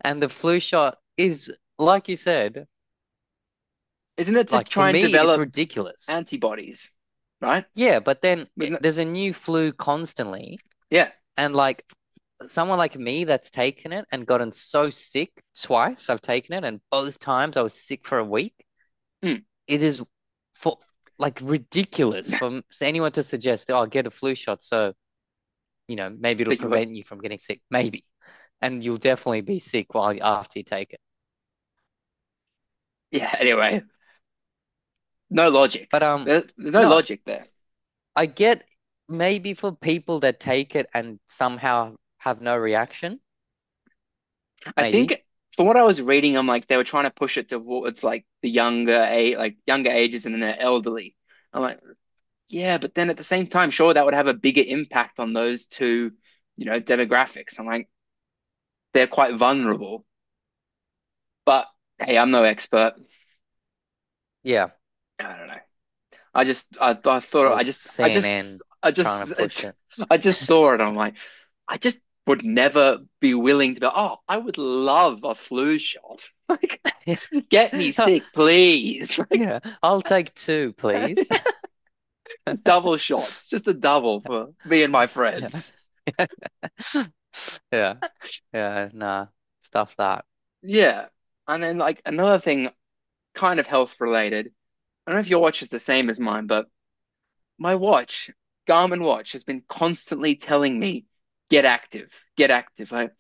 And the flu shot is, like you said, isn't it to like for try and me, it's develop ridiculous. antibodies, right? Yeah, but then Isn't it? there's a new flu constantly, Yeah. and like someone like me that's taken it and gotten so sick twice, I've taken it, and both times I was sick for a week. Mm. It is for like ridiculous for anyone to suggest, oh, get a flu shot, so maybe it'll That you got. prevent you from getting sick. Maybe. And you'll definitely be sick after you take it. Yeah. Anyway, no logic. But There's no no, logic there. I get maybe for people that take it and somehow have no reaction, I maybe. think from what I was reading, I'm like they were trying to push it towards like the younger ages and then the elderly. I'm like, yeah, but then at the same time, sure, that would have a bigger impact on those two, demographics. I'm like, they're quite vulnerable. But hey, I'm no expert. Yeah. I don't know. I It's thought the CNN I trying to just push it. I just saw it. I'm like, I just would never be willing to be. Oh, I would love a flu shot. Like, get me sick, please. Like, Yeah, I'll take two, please. double shots, just a double for me and my Yeah. friends. Yeah. Yeah, nah. Stuff that. Yeah. And then like another thing, kind of health related. I don't know if your watch is the same as mine, but my watch, Garmin watch, has been constantly telling me, get active, get active. I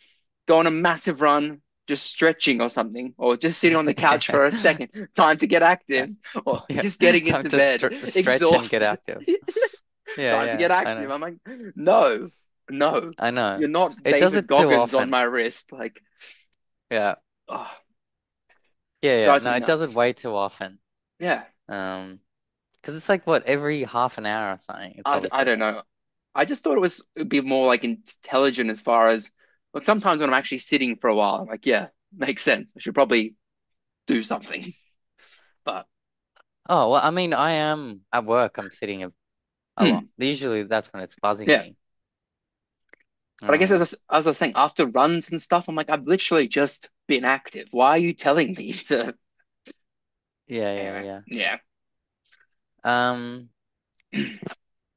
go on a massive run, just stretching or something, or just sitting on the couch for a second, time to get active, or Yeah. just getting Time into to bed, stretch and get exhausted, active. time to Yeah, get I active. know. I'm like, no, no, I know. you're not It does David it too Goggins on often. my wrist. Like, Yeah. oh, Yeah. drives No, me it does it nuts. way too often. Yeah, Because it's like what, every half an hour or something, it probably I says don't that. know. I just thought it'd be more like intelligent as far as, look, sometimes when I'm actually sitting for a while, I'm like, yeah, makes sense. I should probably do something. But Oh, well, I mean, I am at work, I'm sitting a lot. Hmm. Usually that's when it's buzzing Yeah. me. But I guess Um, as I was saying, after runs and stuff, I'm like, I've literally just been active. Why are you telling me to? yeah, yeah, Anyway, yeah. yeah. Um,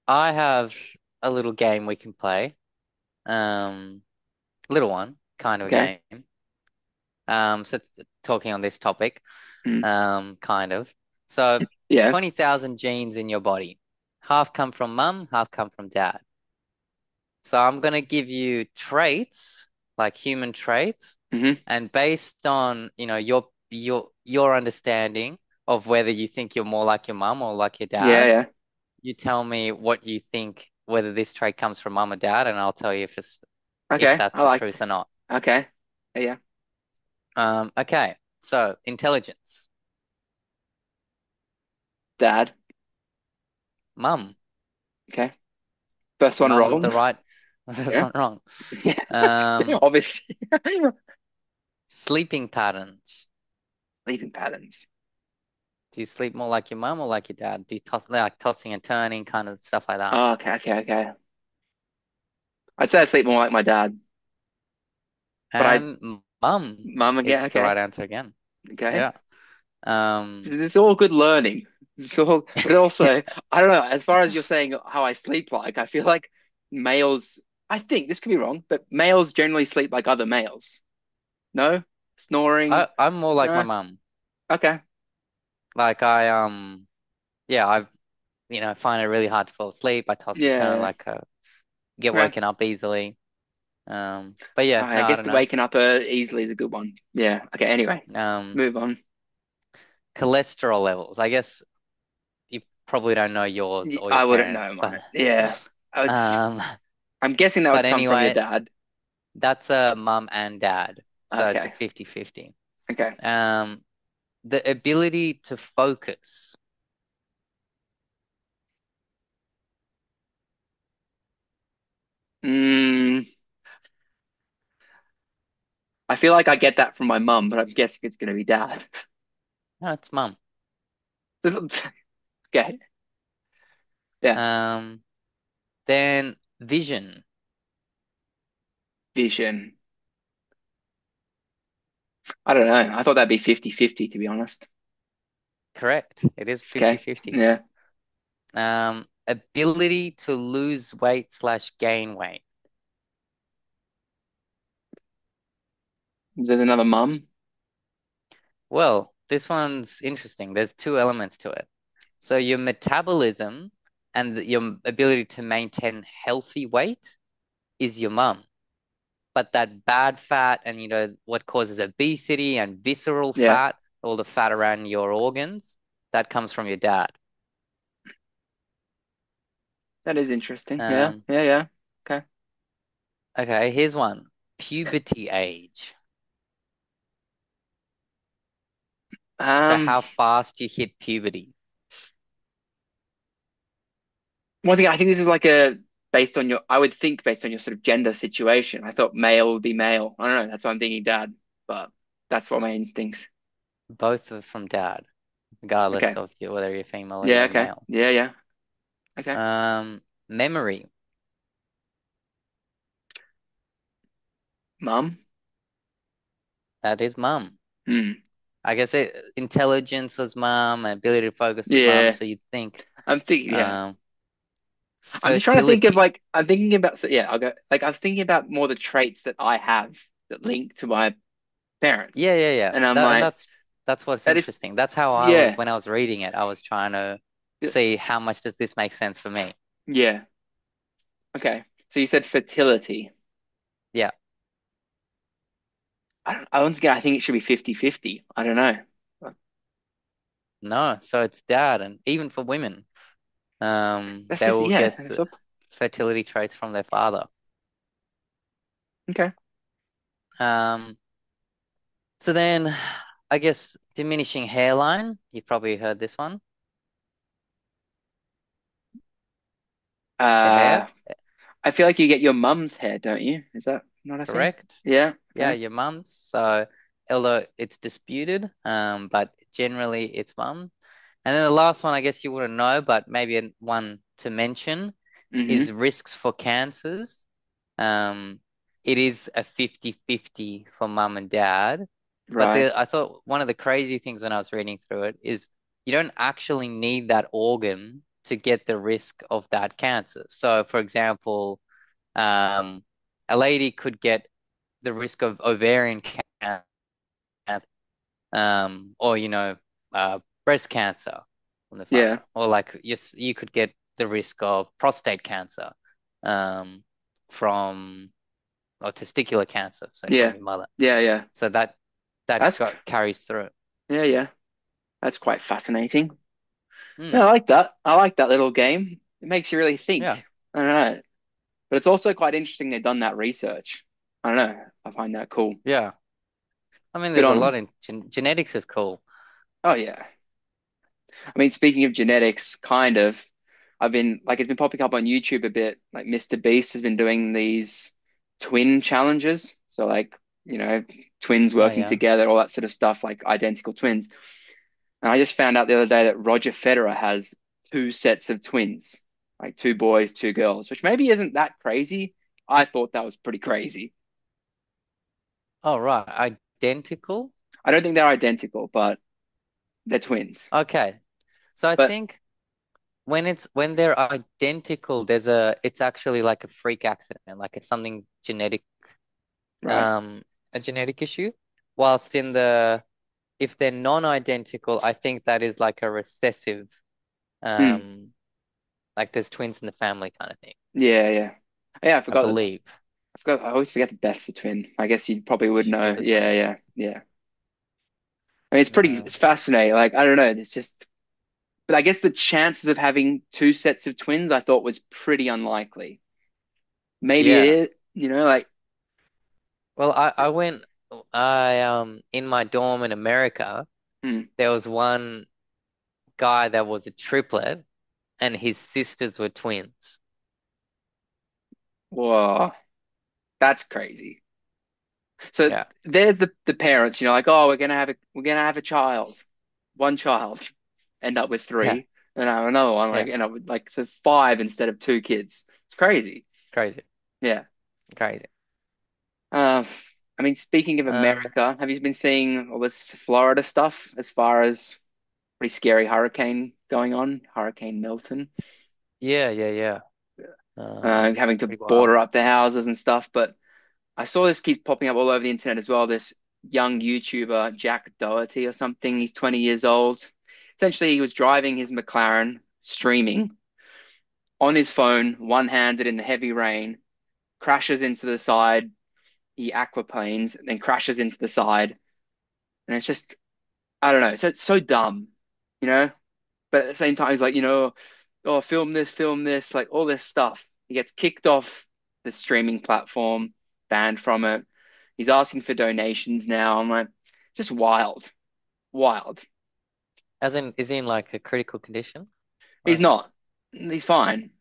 I have a little game we can play. Um, little one, kind of a Okay. game. So talking on this topic, Mm. kind of. So Yeah. 20,000 genes in your body. Half come from mum, half come from dad. So I'm gonna give you traits, like human traits, Hmm. and based on, your understanding of whether you think you're more like your mum or like your Yeah, dad, yeah. you tell me what you think, whether this trait comes from mum or dad, and I'll tell you if Okay. that's I the liked. truth or not. Okay. Yeah, yeah. Okay. So intelligence, Dad. mum. Okay. First one Mum's wrong. the right. That's Yeah. not wrong. Yeah. Um, Obviously. sleeping patterns. Sleeping patterns. Do you sleep more like your mum or like your dad? Do you like tossing and turning, kind of stuff like that? Oh, okay, okay, okay. I'd say I sleep more like my dad, but I, And mum mum again. is the Okay, right answer again. okay. Yeah. Um, It's all good learning. It's all, but also, I don't know. As far as you're saying how I sleep like, I feel like males. I think this could be wrong, but males generally sleep like other males. No, snoring. I'm more like my No. mum. Okay. Like yeah, find it really hard to fall asleep. I toss and turn, Yeah. like get Okay. woken up easily. But yeah, I no, I guess don't the know. waking up easily is a good one. Yeah. Okay. Anyway, Um, move on. cholesterol levels. I guess you probably don't know yours or your I wouldn't parents, know but mine. Yeah. um, I'm guessing that would but come from your anyway, dad. that's a mum and dad, so it's a Okay. 50-50. Okay. Um, the ability to focus. Mm, I feel like I get that from my mum, but I'm guessing it's going to be dad. No, it's mum. Okay. Yeah. Um, then vision. Vision. I don't know. I thought that'd be 50-50, to be honest. Correct. It is Okay. 50-50. Yeah. Ability to lose weight slash gain weight. Is it another mum? Well, this one's interesting. There's two elements to it. So your metabolism and your ability to maintain healthy weight is your mum. But that bad fat and what causes obesity and visceral Yeah. fat, all the fat around your organs, that comes from your dad. That is interesting. Yeah. Um, Yeah. Yeah. Okay. okay, here's one. Puberty age. So Um, how fast you hit puberty. one thing I think this is like a based on your, I would think based on your sort of gender situation. I thought male would be male. I don't know. That's why I'm thinking dad, but that's what my instincts. Both are from dad, regardless Okay. of whether you're female or Yeah. you're Okay. male. Yeah. Yeah. Okay. Memory. Mum. That is mum. Hmm. I guess intelligence was mum, and ability to focus was mum. Yeah. So you'd think I'm thinking. Yeah. um, I'm just trying to think of fertility. like I'm thinking about so yeah, I'll go like I was thinking about more the traits that I have that link to my parents. Yeah, yeah, yeah. And I'm That and like, that's what's that is interesting. That's how I was yeah. when I was reading it. I was trying to see how much does this make sense for me. Yeah. Okay. So you said fertility. Yeah. Once again I think it should be 50-50. I don't know. No, so it's dad, and even for women, That's they just will yeah, get that's the up. fertility traits from their father. Okay. Um, so then I guess diminishing hairline. You've probably heard this one. Your Uh hair, I feel like you get your mum's hair, don't you? Is that not a thing? correct? Yeah. Yeah, Okay. your mum's. So although it's disputed, but generally it's mum. And then the last one, I guess you wouldn't know, but maybe one to mention Hmm. is risks for cancers. Um, it is a 50-50 for mum and dad. But Right. I thought one of the crazy things when I was reading through it is you don't actually need that organ to get the risk of that cancer. So, for example, um, a lady could get the risk of ovarian cancer, or breast cancer on the front, Yeah. or like you could get the risk of prostate cancer, um, from or testicular cancer, say from Yeah. your mother. Yeah. Yeah. So that That's carries through. yeah. Yeah. That's quite fascinating. Yeah, I Hmm. like that. I like that little game. It makes you really Yeah. think. I don't know. But it's also quite interesting they've done that research. I don't know. I find that cool. Yeah. I mean, Good there's a on lot them. in genetics is cool. Oh yeah. I mean, speaking of genetics, kind of, I've been like it's been popping up on YouTube a bit. Like Mr. Beast has been doing these twin challenges. So like, twins Oh working yeah. together, all that sort of stuff, like identical twins. And I just found out the other day that Roger Federer has two sets of twins, like two boys, two girls, which maybe isn't that crazy. I thought that was pretty crazy. Oh right. Identical? I don't think they're identical, but they're twins. Okay. So I But think when they're identical, it's actually like a freak accident, like it's something genetic, right. um, a genetic issue. Whilst if they're non-identical, I think that is like a recessive, Hmm. um, like there's twins in the family kind of thing, Yeah, yeah. Yeah, I I forgot that. believe. I forgot. I always forget that Beth's a twin. I guess you probably would know. She's a Yeah, twin. yeah, yeah. I mean, Uh, it's fascinating. Like, I don't know. It's just, but I guess the chances of having two sets of twins I thought was pretty unlikely. Maybe it yeah. is, like, Well, in my dorm in America, hmm, there was one guy that was a triplet, and his sisters were twins. whoa, that's crazy. So Yeah. there's the parents, like, oh, we're gonna have a child, one child, end up with Yeah. three, and have another one, like Yeah. end up with like so five instead of two kids. It's crazy. Crazy. Yeah. Crazy. Uh, I mean, speaking of Um, America, have you been seeing all this Florida stuff as far as pretty scary hurricane going on, Hurricane Milton, yeah, yeah, yeah. having to Pretty border wild. up the houses and stuff. But I saw this keeps popping up all over the internet as well. This young YouTuber, Jack Doherty or something, he's 20 years old. Essentially, he was driving his McLaren, streaming on his phone, one-handed in the heavy rain, crashes into the side. He aquaplanes, then crashes into the side. And it's just I don't know. So it's so dumb, you know? But at the same time, he's like, oh, film this, like all this stuff. He gets kicked off the streaming platform, banned from it. He's asking for donations now. I'm like, just wild, wild. As in, is he in like a critical condition? He's Like, not. He's fine.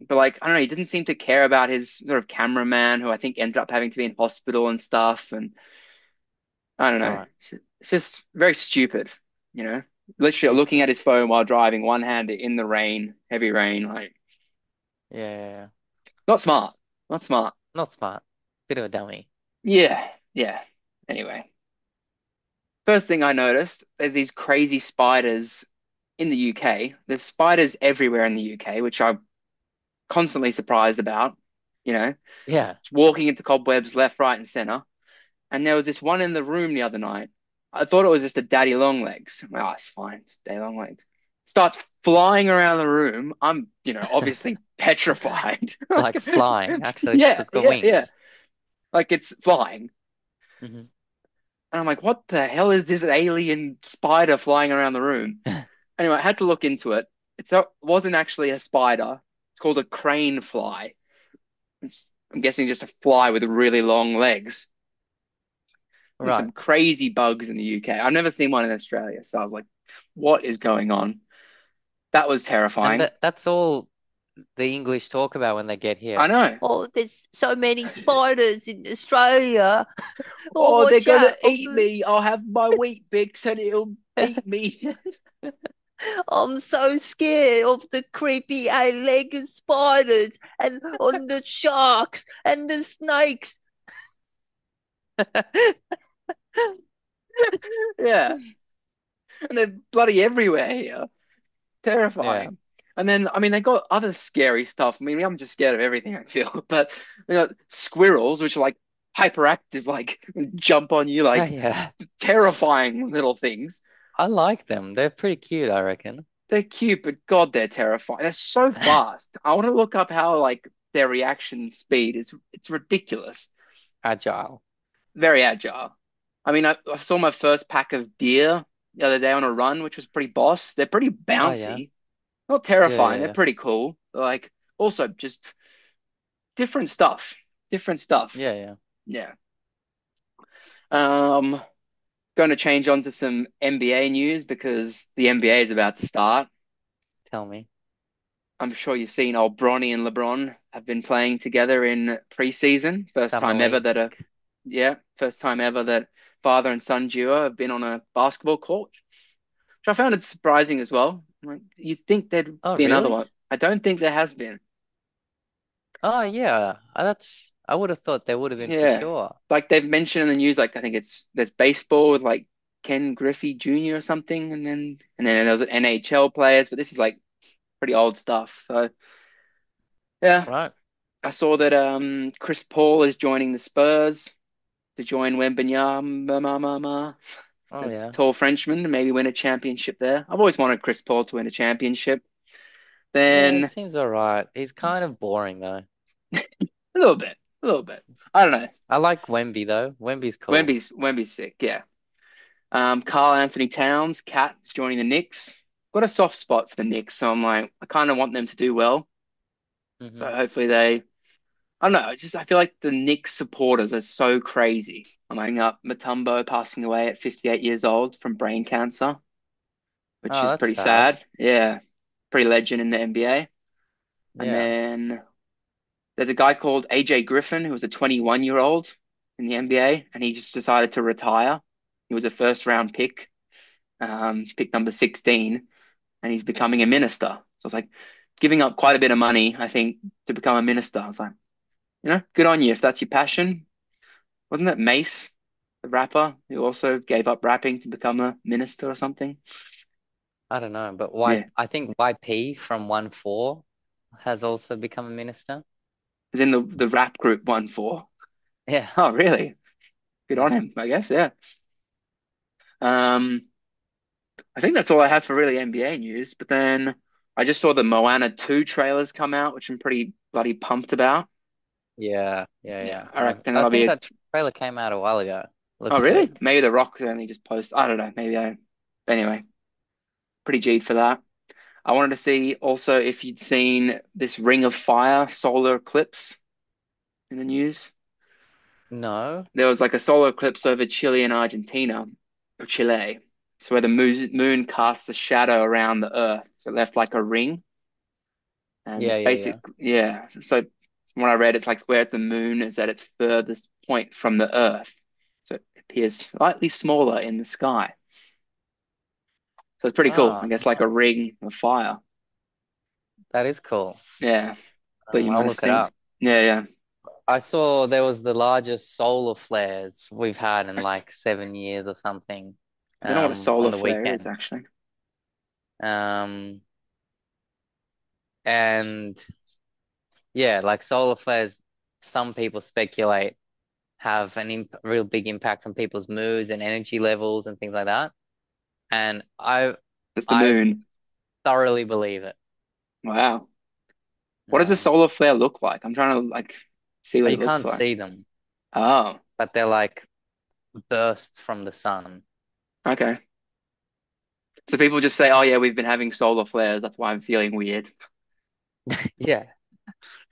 But like, I don't know, he didn't seem to care about his sort of cameraman who I think ended up having to be in hospital and stuff. And I don't know. right. It's just very stupid, you know? Literally It, looking at his phone while driving, one hand in the rain, heavy rain, like yeah, yeah, yeah. not smart. Not smart. Not smart. Bit of a dummy. Yeah, yeah. Anyway, first thing I noticed, there's these crazy spiders in the UK. There's spiders everywhere in the UK, which I'm constantly surprised about, you know, Yeah. walking into cobwebs left, right, and center. And there was this one in the room the other night. I thought it was just a daddy long legs. Oh, it's fine, just daddy long legs. Starts flying around the room. I'm, obviously petrified. Like flying, actually, so Yeah, it's got yeah, yeah. wings. Like it's flying. Hmm. And I'm like, what the hell is this alien spider flying around the room? Anyway, I had to look into it. It wasn't actually a spider. It's called a crane fly. I'm guessing just a fly with really long legs. There's Right. some crazy bugs in the UK. I've never seen one in Australia, so I was like, what is going on? That was And terrifying. that's all the English talk about when they get I here. know. Oh, there's so many spiders in Australia. Oh, Oh, they're watch gonna out. eat me. I'll have my wheat bix and it'll eat me. I'm so scared of the creepy eight-legged spiders and on the sharks and the snakes. Yeah, and they're bloody everywhere here. Yeah. Terrifying. And then, I mean, they got other scary stuff. I mean, I'm just scared of everything, I feel. But they got squirrels, which are like hyperactive, like jump on you, Yeah, like yeah. terrifying little things. I like them. They're pretty cute, I reckon. They're cute, but God, they're terrifying. They're so fast. I want to look up how like their reaction speed is. It's ridiculous. Agile. Very agile. I mean, I saw my first pack of deer the other day on a run, which was pretty boss. They're pretty Oh yeah. bouncy. Not Yeah, terrifying. yeah, They're yeah. pretty cool. Like also just different stuff. Different stuff. Yeah, yeah. Yeah. Um, Going to change on to some NBA news because the NBA is about to start. Tell me. I'm sure you've seen old Bronny and LeBron have been playing together in preseason. Summer league. First time ever that father and son duo have been on a basketball court, which I found it surprising as well. Like you'd think there'd Oh, be another really? one. I don't think there has been. Oh, yeah. That's I would have thought there would have been for Yeah. sure. Like they've mentioned in the news, like I think there's baseball with like Ken Griffey Jr. or something, and then there was NHL players, but this is like pretty old stuff. So yeah, Right. I saw that Chris Paul is joining the Spurs to join Wembanyama, Oh, a yeah. tall Frenchman, to maybe win a championship there. I've always wanted Chris Paul to win a championship. Yeah, he Then seems all right. He's kind of boring though. a little bit, a little bit. I don't know. I like Wemby though. Wemby's cool. Wemby's sick, yeah. Carl Anthony Towns, Cat joining the Knicks. Got a soft spot for the Knicks, so I'm like, I kind of want them to do well. So Hmm. hopefully they, I don't know, I feel like the Knicks supporters are so crazy. I'm lining up Mutombo passing away at 58 years old from brain cancer, which Oh, is that's pretty sad. sad. Yeah, pretty legend in the NBA. And Yeah. then there's a guy called AJ Griffin who was a 21-year-old in the NBA, and he just decided to retire. He was a first round pick, pick number 16, and he's becoming a minister. So it's like giving up quite a bit of money, I think, to become a minister. I was like, good on you if that's your passion. Wasn't that Mace, the rapper, who also gave up rapping to become a minister or something? I don't know, but Yeah, I think YP from 1-4 has also become a minister. he's in the rap group 1-4. Yeah. Oh, really? Good on Mm. him, I guess. Yeah. Um, I think that's all I have for really NBA news. But then I just saw the Moana 2 trailers come out, which I'm pretty bloody pumped about. Yeah, yeah, Yeah, yeah. I reckon I that'll be think a. that trailer came out a while ago. Oh, Looks really? good. Maybe The Rock only just post. I don't know. Maybe I. Anyway, pretty G'd for that. I wanted to see also if you'd seen this Ring of Fire solar eclipse in the news. No. There was like a solar eclipse over Chile and Argentina, or Chile. So where the moon casts a shadow around the Earth, so it left like a ring. And Yeah, it's yeah, yeah. basically, yeah. So from what I read, it's like where the moon is at its furthest point from the Earth. So it appears slightly smaller in the sky. So it's pretty cool. I Oh, guess like a ring of fire. that is cool. Yeah. Thought you might I'll have look it seen. up. Yeah, yeah. I saw there was the largest solar flares we've had in like 7 years or something, I don't know what a on solar the flare is weekend. actually. Um, and yeah, like solar flares, some people speculate have an imp real big impact on people's moods and energy levels and things like that. And That's the I moon. thoroughly believe it. Wow. What does a Um, solar flare look like? I'm trying to like see what you it looks can't like. see them, Oh, but they're like bursts from the sun. okay. So people just say, "Oh yeah, we've been having solar flares. That's why I'm feeling weird." Yeah,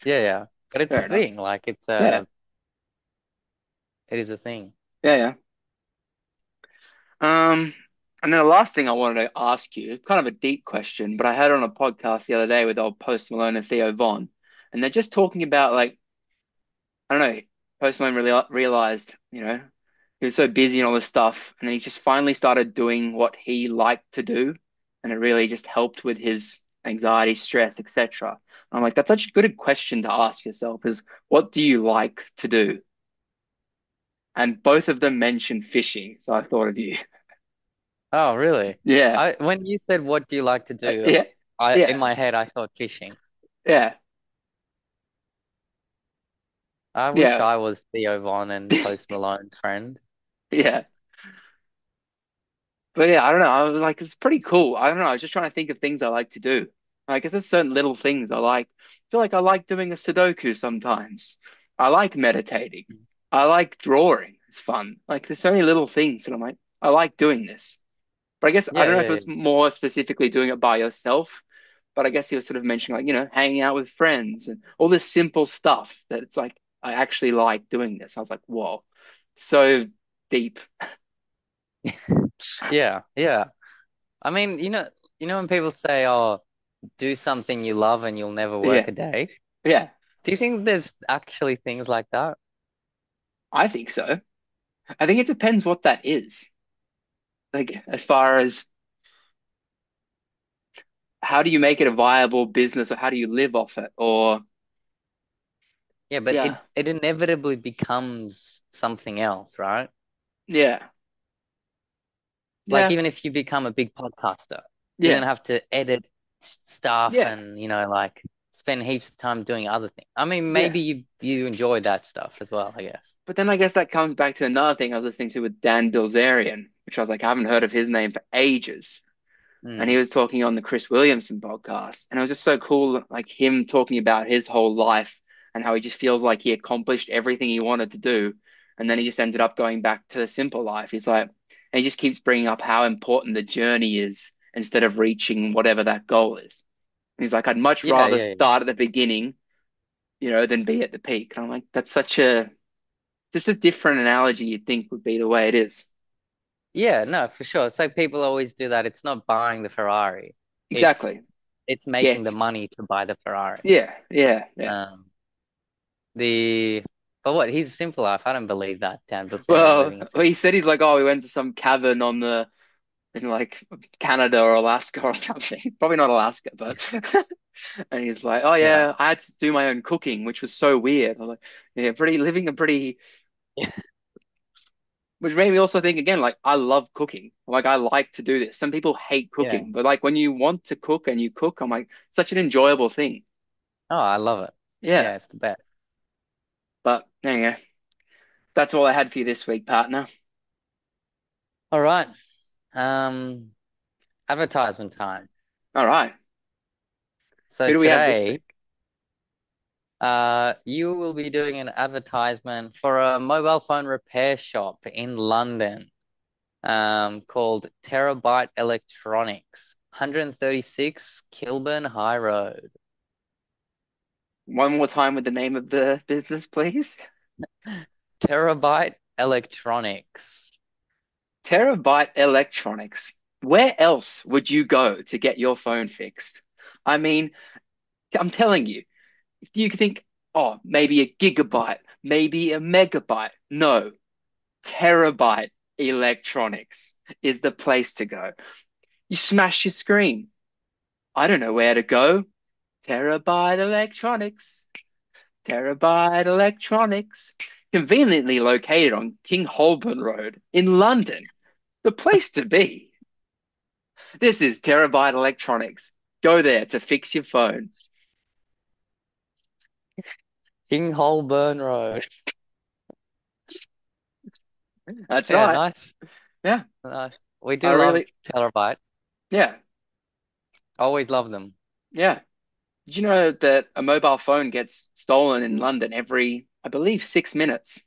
yeah, yeah. But it's a Fair enough. thing. Like Yeah. it is a thing. Yeah, yeah. Um, and then the last thing I wanted to ask you, kind of a deep question, but I heard it on a podcast the other day with old Post Malone and Theo Von, and they're just talking about like, I don't know, Post Malone really realized, he was so busy and all this stuff, and then he just finally started doing what he liked to do. and it really just helped with his anxiety, stress, etc. I'm like, that's such a good question to ask yourself is what do you like to do? And both of them mentioned fishing, so I thought of you. Oh, really? Yeah, I when you said what do you like to do, yeah, I in yeah, my head I thought fishing. yeah, I wish yeah, I was Theo Von and Post Malone's friend. yeah. But yeah, I don't know. I was like, it's pretty cool. I don't know. I was just trying to think of things I like to do. I guess there's certain little things I like. I feel like I like doing a Sudoku sometimes. I like meditating. I like drawing. It's fun. Like there's so many little things that I'm like, I like doing this. But I guess I Yeah, don't know if yeah, it yeah. was more specifically doing it by yourself. But I guess he was sort of mentioning like, hanging out with friends and all this simple stuff that it's like I actually like doing this. I was like, whoa, so deep. Yeah, yeah. I mean, when people say, "Oh, do something you love and you'll never work Yeah, a day." yeah, Do you think there's actually things like that? I think so. I think it depends what that is. Like, as far as how do you make it a viable business or how do you live off it? Or, Yeah, but yeah, it inevitably becomes something else, right? yeah, Like yeah, even if you become a big podcaster, you're yeah, gonna have to edit stuff yeah, and like spend heaps of time doing other things. I mean, yeah. maybe you enjoy that stuff as well, I guess. But then I guess that comes back to another thing I was listening to with Dan Bilzerian, which I was like, I haven't heard of his name for ages. And he Mm. was talking on the Chris Williamson podcast. And it was just so cool, like him talking about his whole life and how he just feels like he accomplished everything he wanted to do. And then he just ended up going back to the simple life. He's like, and he just keeps bringing up how important the journey is instead of reaching whatever that goal is. And he's like, I'd much Yeah, rather yeah, yeah. start at the beginning, than be at the peak. And I'm like, that's just a different analogy you'd think would be the way it is. Yeah, no, for sure. It's like people always do that. It's not buying the Ferrari. It's Exactly. it's Yeah. making the money to buy the Ferrari. Yeah. Yeah. Yeah. Um, the but what? He's a simple life. I don't believe that Dan Bilzerian Well, living a he simple. said he's like, oh, we went to some cabin in like Canada or Alaska or something. Probably not Alaska, but and he's like, oh Yeah. yeah, I had to do my own cooking, which was so weird. I was like, yeah, pretty living a pretty, which made me also think again, like I love cooking. Like I like to do this. Some people hate Yeah. cooking, but like when you want to cook and you cook, I'm like, such an enjoyable thing. Oh, I love it. Yeah. Yeah, it's the best. But anyway, that's all I had for you this week, partner. All right. Um, advertisement time. All right. So Who do we have this today, week? you will be doing an advertisement for a mobile phone repair shop in London, called Terabyte Electronics, 136 Kilburn High Road. One more time with the name of the business, please. Terabyte Electronics. Terabyte Electronics. Where else would you go to get your phone fixed? I mean, I'm telling you, if you think, oh, maybe a gigabyte, maybe a megabyte. No, Terabyte Electronics is the place to go. You smash your screen. I don't know where to go. Terabyte Electronics. Terabyte Electronics. Conveniently located on King Holborn Road in London. The place to be. This is Terabyte Electronics. Go there to fix your phone. King Holborn Road. That's Yeah, right. nice. Yeah, Nice. We I do love really, Terabyte. yeah, Always love them. yeah. Did you know that a mobile phone gets stolen in London every, I believe, 6 minutes?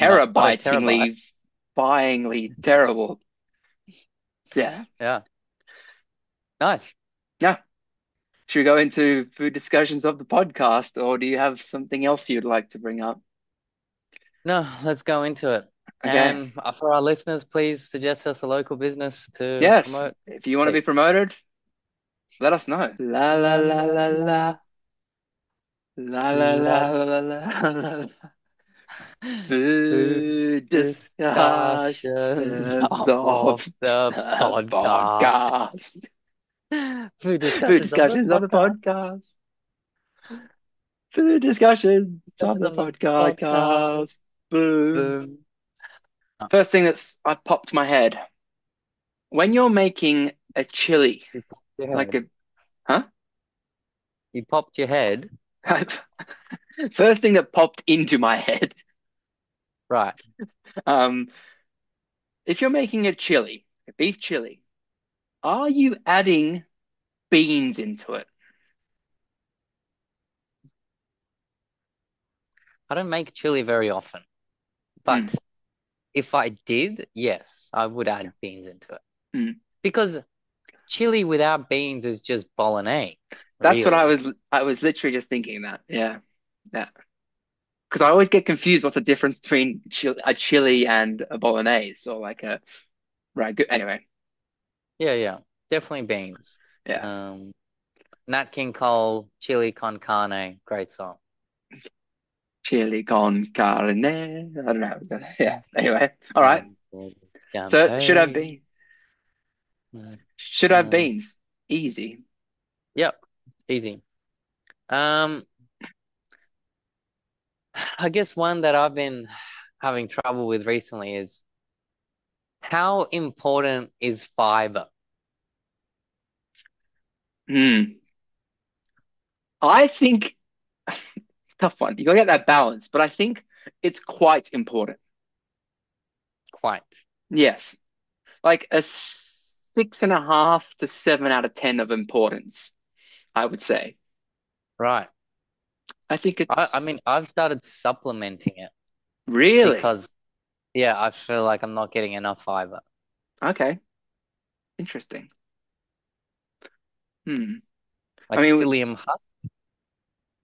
No, Terabyte. Terabytingly, buyingly terrible. Yeah, Yeah. Nice. yeah. Should we go into food discussions of the podcast, or do you have something else you'd like to bring up? No, let's go into it. Okay. And for our listeners, please suggest us a local business to Yes. promote. If you want to Hey, be promoted, let us know. La la la la la la la la. La la la la. la la la. Food Food discussions discussions of of the the podcast. podcast. Food Food discussions of the discussions of the podcast. podcast. Food discussions of Discussions the of the podcast. podcast. Boom. Boom. Oh, First thing that's I popped my head. When you're making a chili, you popped your like head. a, huh? You popped your head. First thing that popped into my head. Right. Um, if you're making a chili, a beef chili, are you adding beans into it? I don't make chili very often, Mm, but if I did, yes, I would add beans into it. mm. Because chili without beans is just bolognese, That's what really. I was literally just thinking that. Yeah. Yeah. Because I always get confused what's the difference between a chili and a bolognese or like a ragu. Anyway, Yeah, yeah. Definitely beans. yeah. Um, Nat King Cole, chili con carne, great song. Chili con carne. I don't know. Yeah. Anyway. All right. So Champagne. should I have Mm, beans? Easy. yep, easy. Um, I guess one that I've been having trouble with recently is how important is fiber? Hmm. I think it's a tough one. You gotta get that balance, but I think it's quite important. Quite. Yes. Like a 6.5 to 7 out of 10 of importance, I would say. Right. I think I, it's I mean, I've started supplementing it really because, yeah, I feel like I'm not getting enough fiber. okay. Interesting. Hmm. I Like mean, psyllium husk,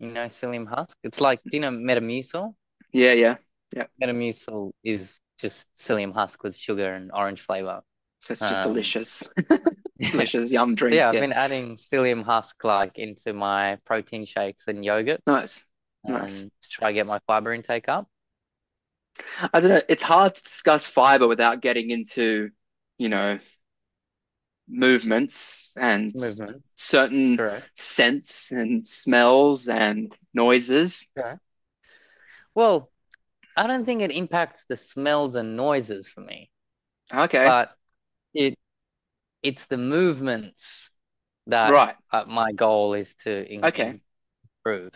psyllium husk. It's like, do you know Metamucil? yeah, yeah, yeah. Metamucil is just psyllium husk with sugar and orange flavor. That's just Um, delicious. yeah. Delicious yum So drink. yeah, I've Yeah. been adding psyllium husk like into my protein shakes and yogurt, Nice. Nice. to try to get my fiber intake up. I don't know. It's hard to discuss fiber without getting into, you know, movements and Movements, certain correct? scents and smells and noises. Correct. Well, I don't think it impacts the smells and noises for me, Okay. but it it's the movements that Right. my goal is to Okay. improve.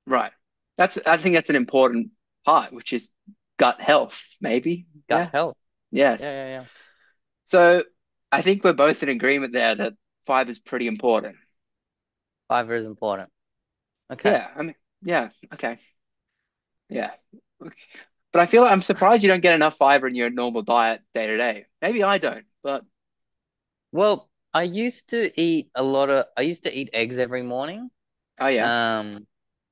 Right. I think that's an important part, which is gut health, maybe. Gut Yeah. health. Yeah, Yes. yeah, yeah. So I think we're both in agreement there that fiber is pretty important. Fiber is important. Okay. Yeah. I mean, yeah. Okay. Yeah. But I feel like I'm surprised you don't get enough fiber in your normal diet day to day. Maybe I don't, but Well, I used to eat eggs every morning. oh yeah. Um,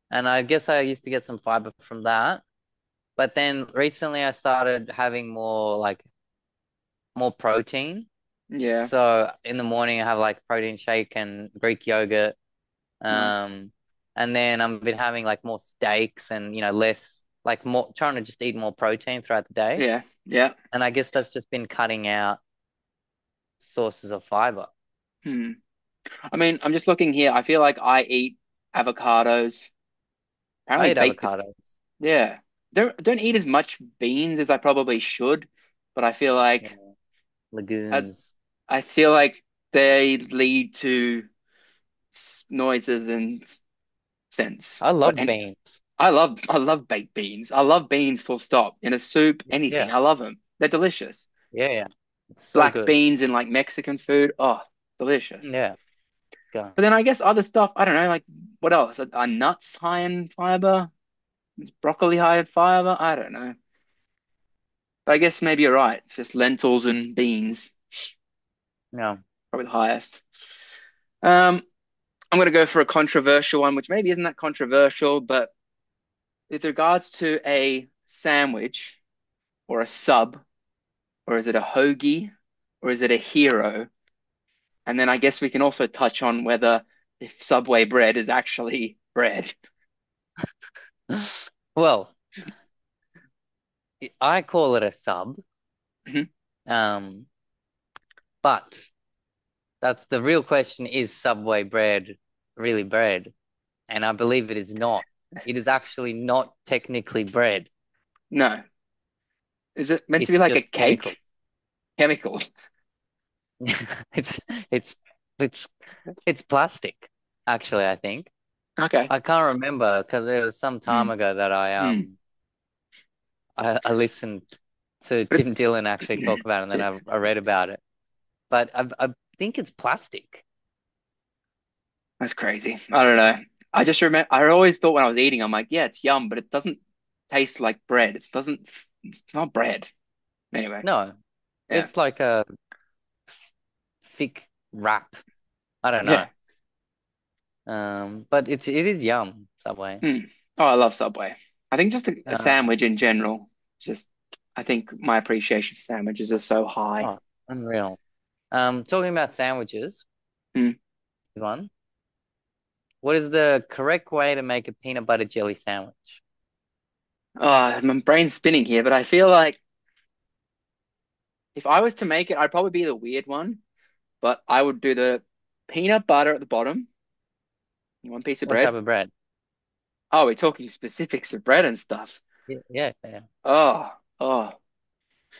and I guess I used to get some fiber from that. But then recently I started having more protein. Yeah. So in the morning I have like protein shake and Greek yogurt. Nice. Um, and then I've been having like more steaks and less like more trying to just eat more protein throughout the day. Yeah. Yeah. And I guess that's just been cutting out sources of fiber. Hmm. I mean, I'm just looking here. I feel like I eat avocados, I apparently eat baked. avocados. Yeah. Don't eat as much beans as I probably should, but Yeah. as Legumes. I feel like they lead to noises and scents. I But love and beans. I love baked beans. I love beans full stop in a soup, anything. Yeah. I love them. They're delicious. Yeah, yeah. It's so Black good. beans in like Mexican food. Oh, delicious. Yeah. Go. But then I guess other stuff, I don't know, like what else? Are nuts high in fiber? Is broccoli high in fiber? I don't know. But I guess maybe you're right. It's just lentils and beans, No. probably the highest. Um, I'm going to go for a controversial one, which maybe isn't that controversial, but with regards to a sandwich or a sub, or is it a hoagie, or is it a hero? And then I guess we can also touch on whether if Subway bread is actually bread. Well, I call it a sub. Mhm. Um, but that's the real question, is Subway bread really bread? And I believe it is not. It is actually not technically bread. No. Is it meant to be It's like a just chemical. cake? Chemical. It's it's it's it's plastic, actually, I think. Okay. I can't remember because it was some time Mm. ago that Mm. I listened to But Tim Dillon actually talk about it, and then I read about it. But I think it's plastic. that's crazy. I don't know. I just remember, I always thought when I was eating, I'm like, yeah, it's yum, but it doesn't taste like bread. It doesn't, it's not bread. Anyway, No, yeah. it's like a thick wrap. I don't Yeah. know. But it is yum, Subway. Mm. Oh, I love Subway. I think just a Um, sandwich in general, just, I think my appreciation for sandwiches is so high. oh, unreal. Talking about sandwiches, Mm. is one. What is the correct way to make a peanut butter jelly sandwich? Oh, my brain's spinning here, but I feel like if I was to make it, I'd probably be the weird one, but I would do the peanut butter at the bottom, one piece of What type bread. of bread? Oh, we're talking specifics of bread and stuff. Yeah, yeah, yeah. Oh, oh.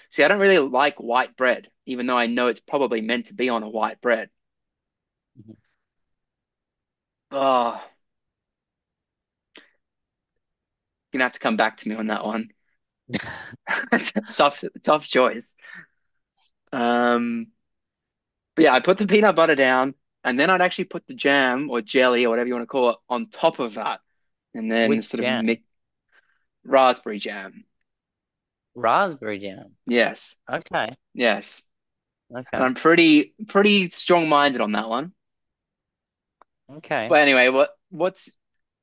See, I don't really like white bread, even though I know it's probably meant to be on a white bread. Mhm. Oh, you're gonna have to come back to me on that one. Tough, tough choice. Um, but yeah, I put the peanut butter down, and then I'd actually put the jam or jelly or whatever you want to call it on top of that, and then Which sort of jam? mix raspberry jam. Raspberry jam. Yes, Okay, yes. And okay, I'm pretty strong-minded on that one. okay. But anyway, what's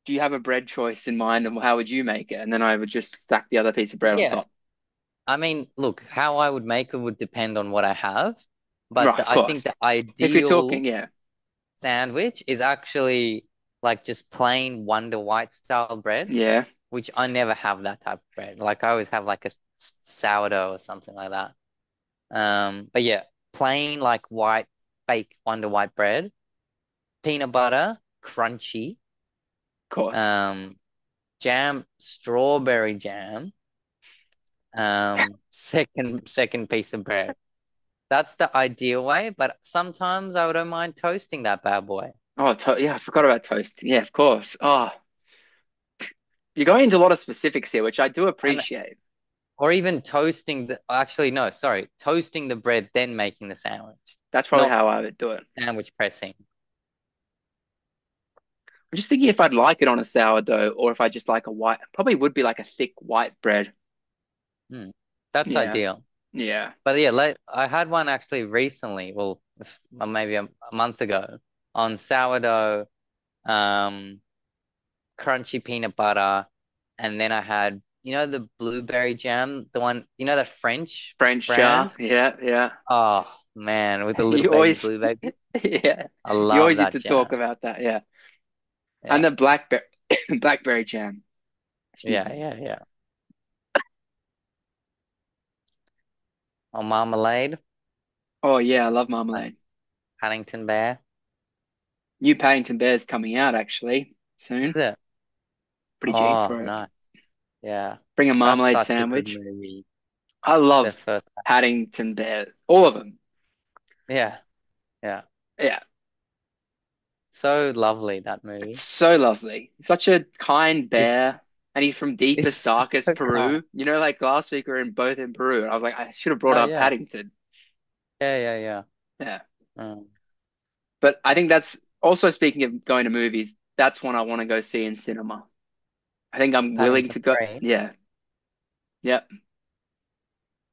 do you have a bread choice in mind, and how would you make it? And then I would just stack the other piece of bread on Yeah. top. I mean, look, how I would make it would depend on what I have, but Right, of I think course. the If you're talking, ideal yeah, sandwich is actually like just plain Wonder White style bread, yeah, which I never have that type of bread. Like I always have like a sourdough or something like that. But yeah, plain like white baked Wonder White bread, peanut butter, crunchy, of course. um, jam, strawberry jam, second piece of bread. That's the ideal way, but sometimes I don't mind toasting that bad boy. Oh, to yeah, I forgot about toast. Yeah, of course. Oh, you're going into a lot of specifics here, which I do And appreciate. or even toasting the actually no, sorry, toasting the bread then making the sandwich, That's probably not how I would do it. sandwich pressing. I'm just thinking if I'd like it on a sourdough or if I just like a white, probably would be like a thick white bread. Hmm. That's Yeah, ideal. yeah. But yeah, I had one actually recently, well, maybe a month ago, on sourdough, um, crunchy peanut butter, and then I had, the blueberry jam, the one, the French French jar. brand. Yeah, yeah. Oh man, with the little You baby always, blueberry. yeah. I You love always used that to talk jam. about that. Yeah. And Yeah, the blackberry, blackberry jam. Excuse yeah, me. yeah, yeah. On marmalade, Oh yeah, I love like marmalade. Paddington Bear. New Paddington Bear's coming out actually Is soon. it? Pretty cheap Oh, for it. no. Yeah. Bring a That's marmalade such a good sandwich. movie. I The love first. Paddington Bear, all of them. Yeah, yeah. Yeah, So lovely, that it's movie. so lovely. Such a kind It's bear, and he's from deepest, it's darkest so kind. Peru. You know, like last week we were in both in Peru, and I was like, I should have brought Oh up yeah. Paddington. Yeah, yeah, yeah. Yeah, Um, but I think that's also speaking of going to movies. That's one I want to go see in cinema. I think I'm willing Paddington to go. 3. Yeah, yeah,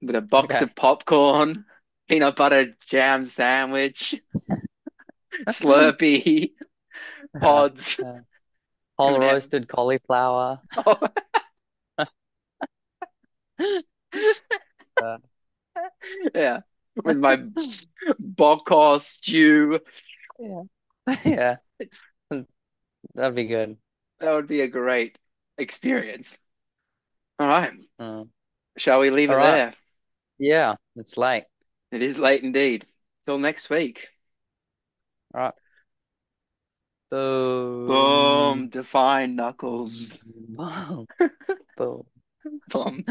with a box Okay. of popcorn, peanut butter jam sandwich, Slurpee, pods. Whole M&M. roasted cauliflower. Uh, Yeah, with my bok stew. yeah. Yeah. That'd be good. That would be a great experience. All right. Mm. Shall we leave All it right. there? Yeah, it's late. It is late indeed. Till next week. All right. Boom. Boom, define knuckles. Boom. Boom. Boom.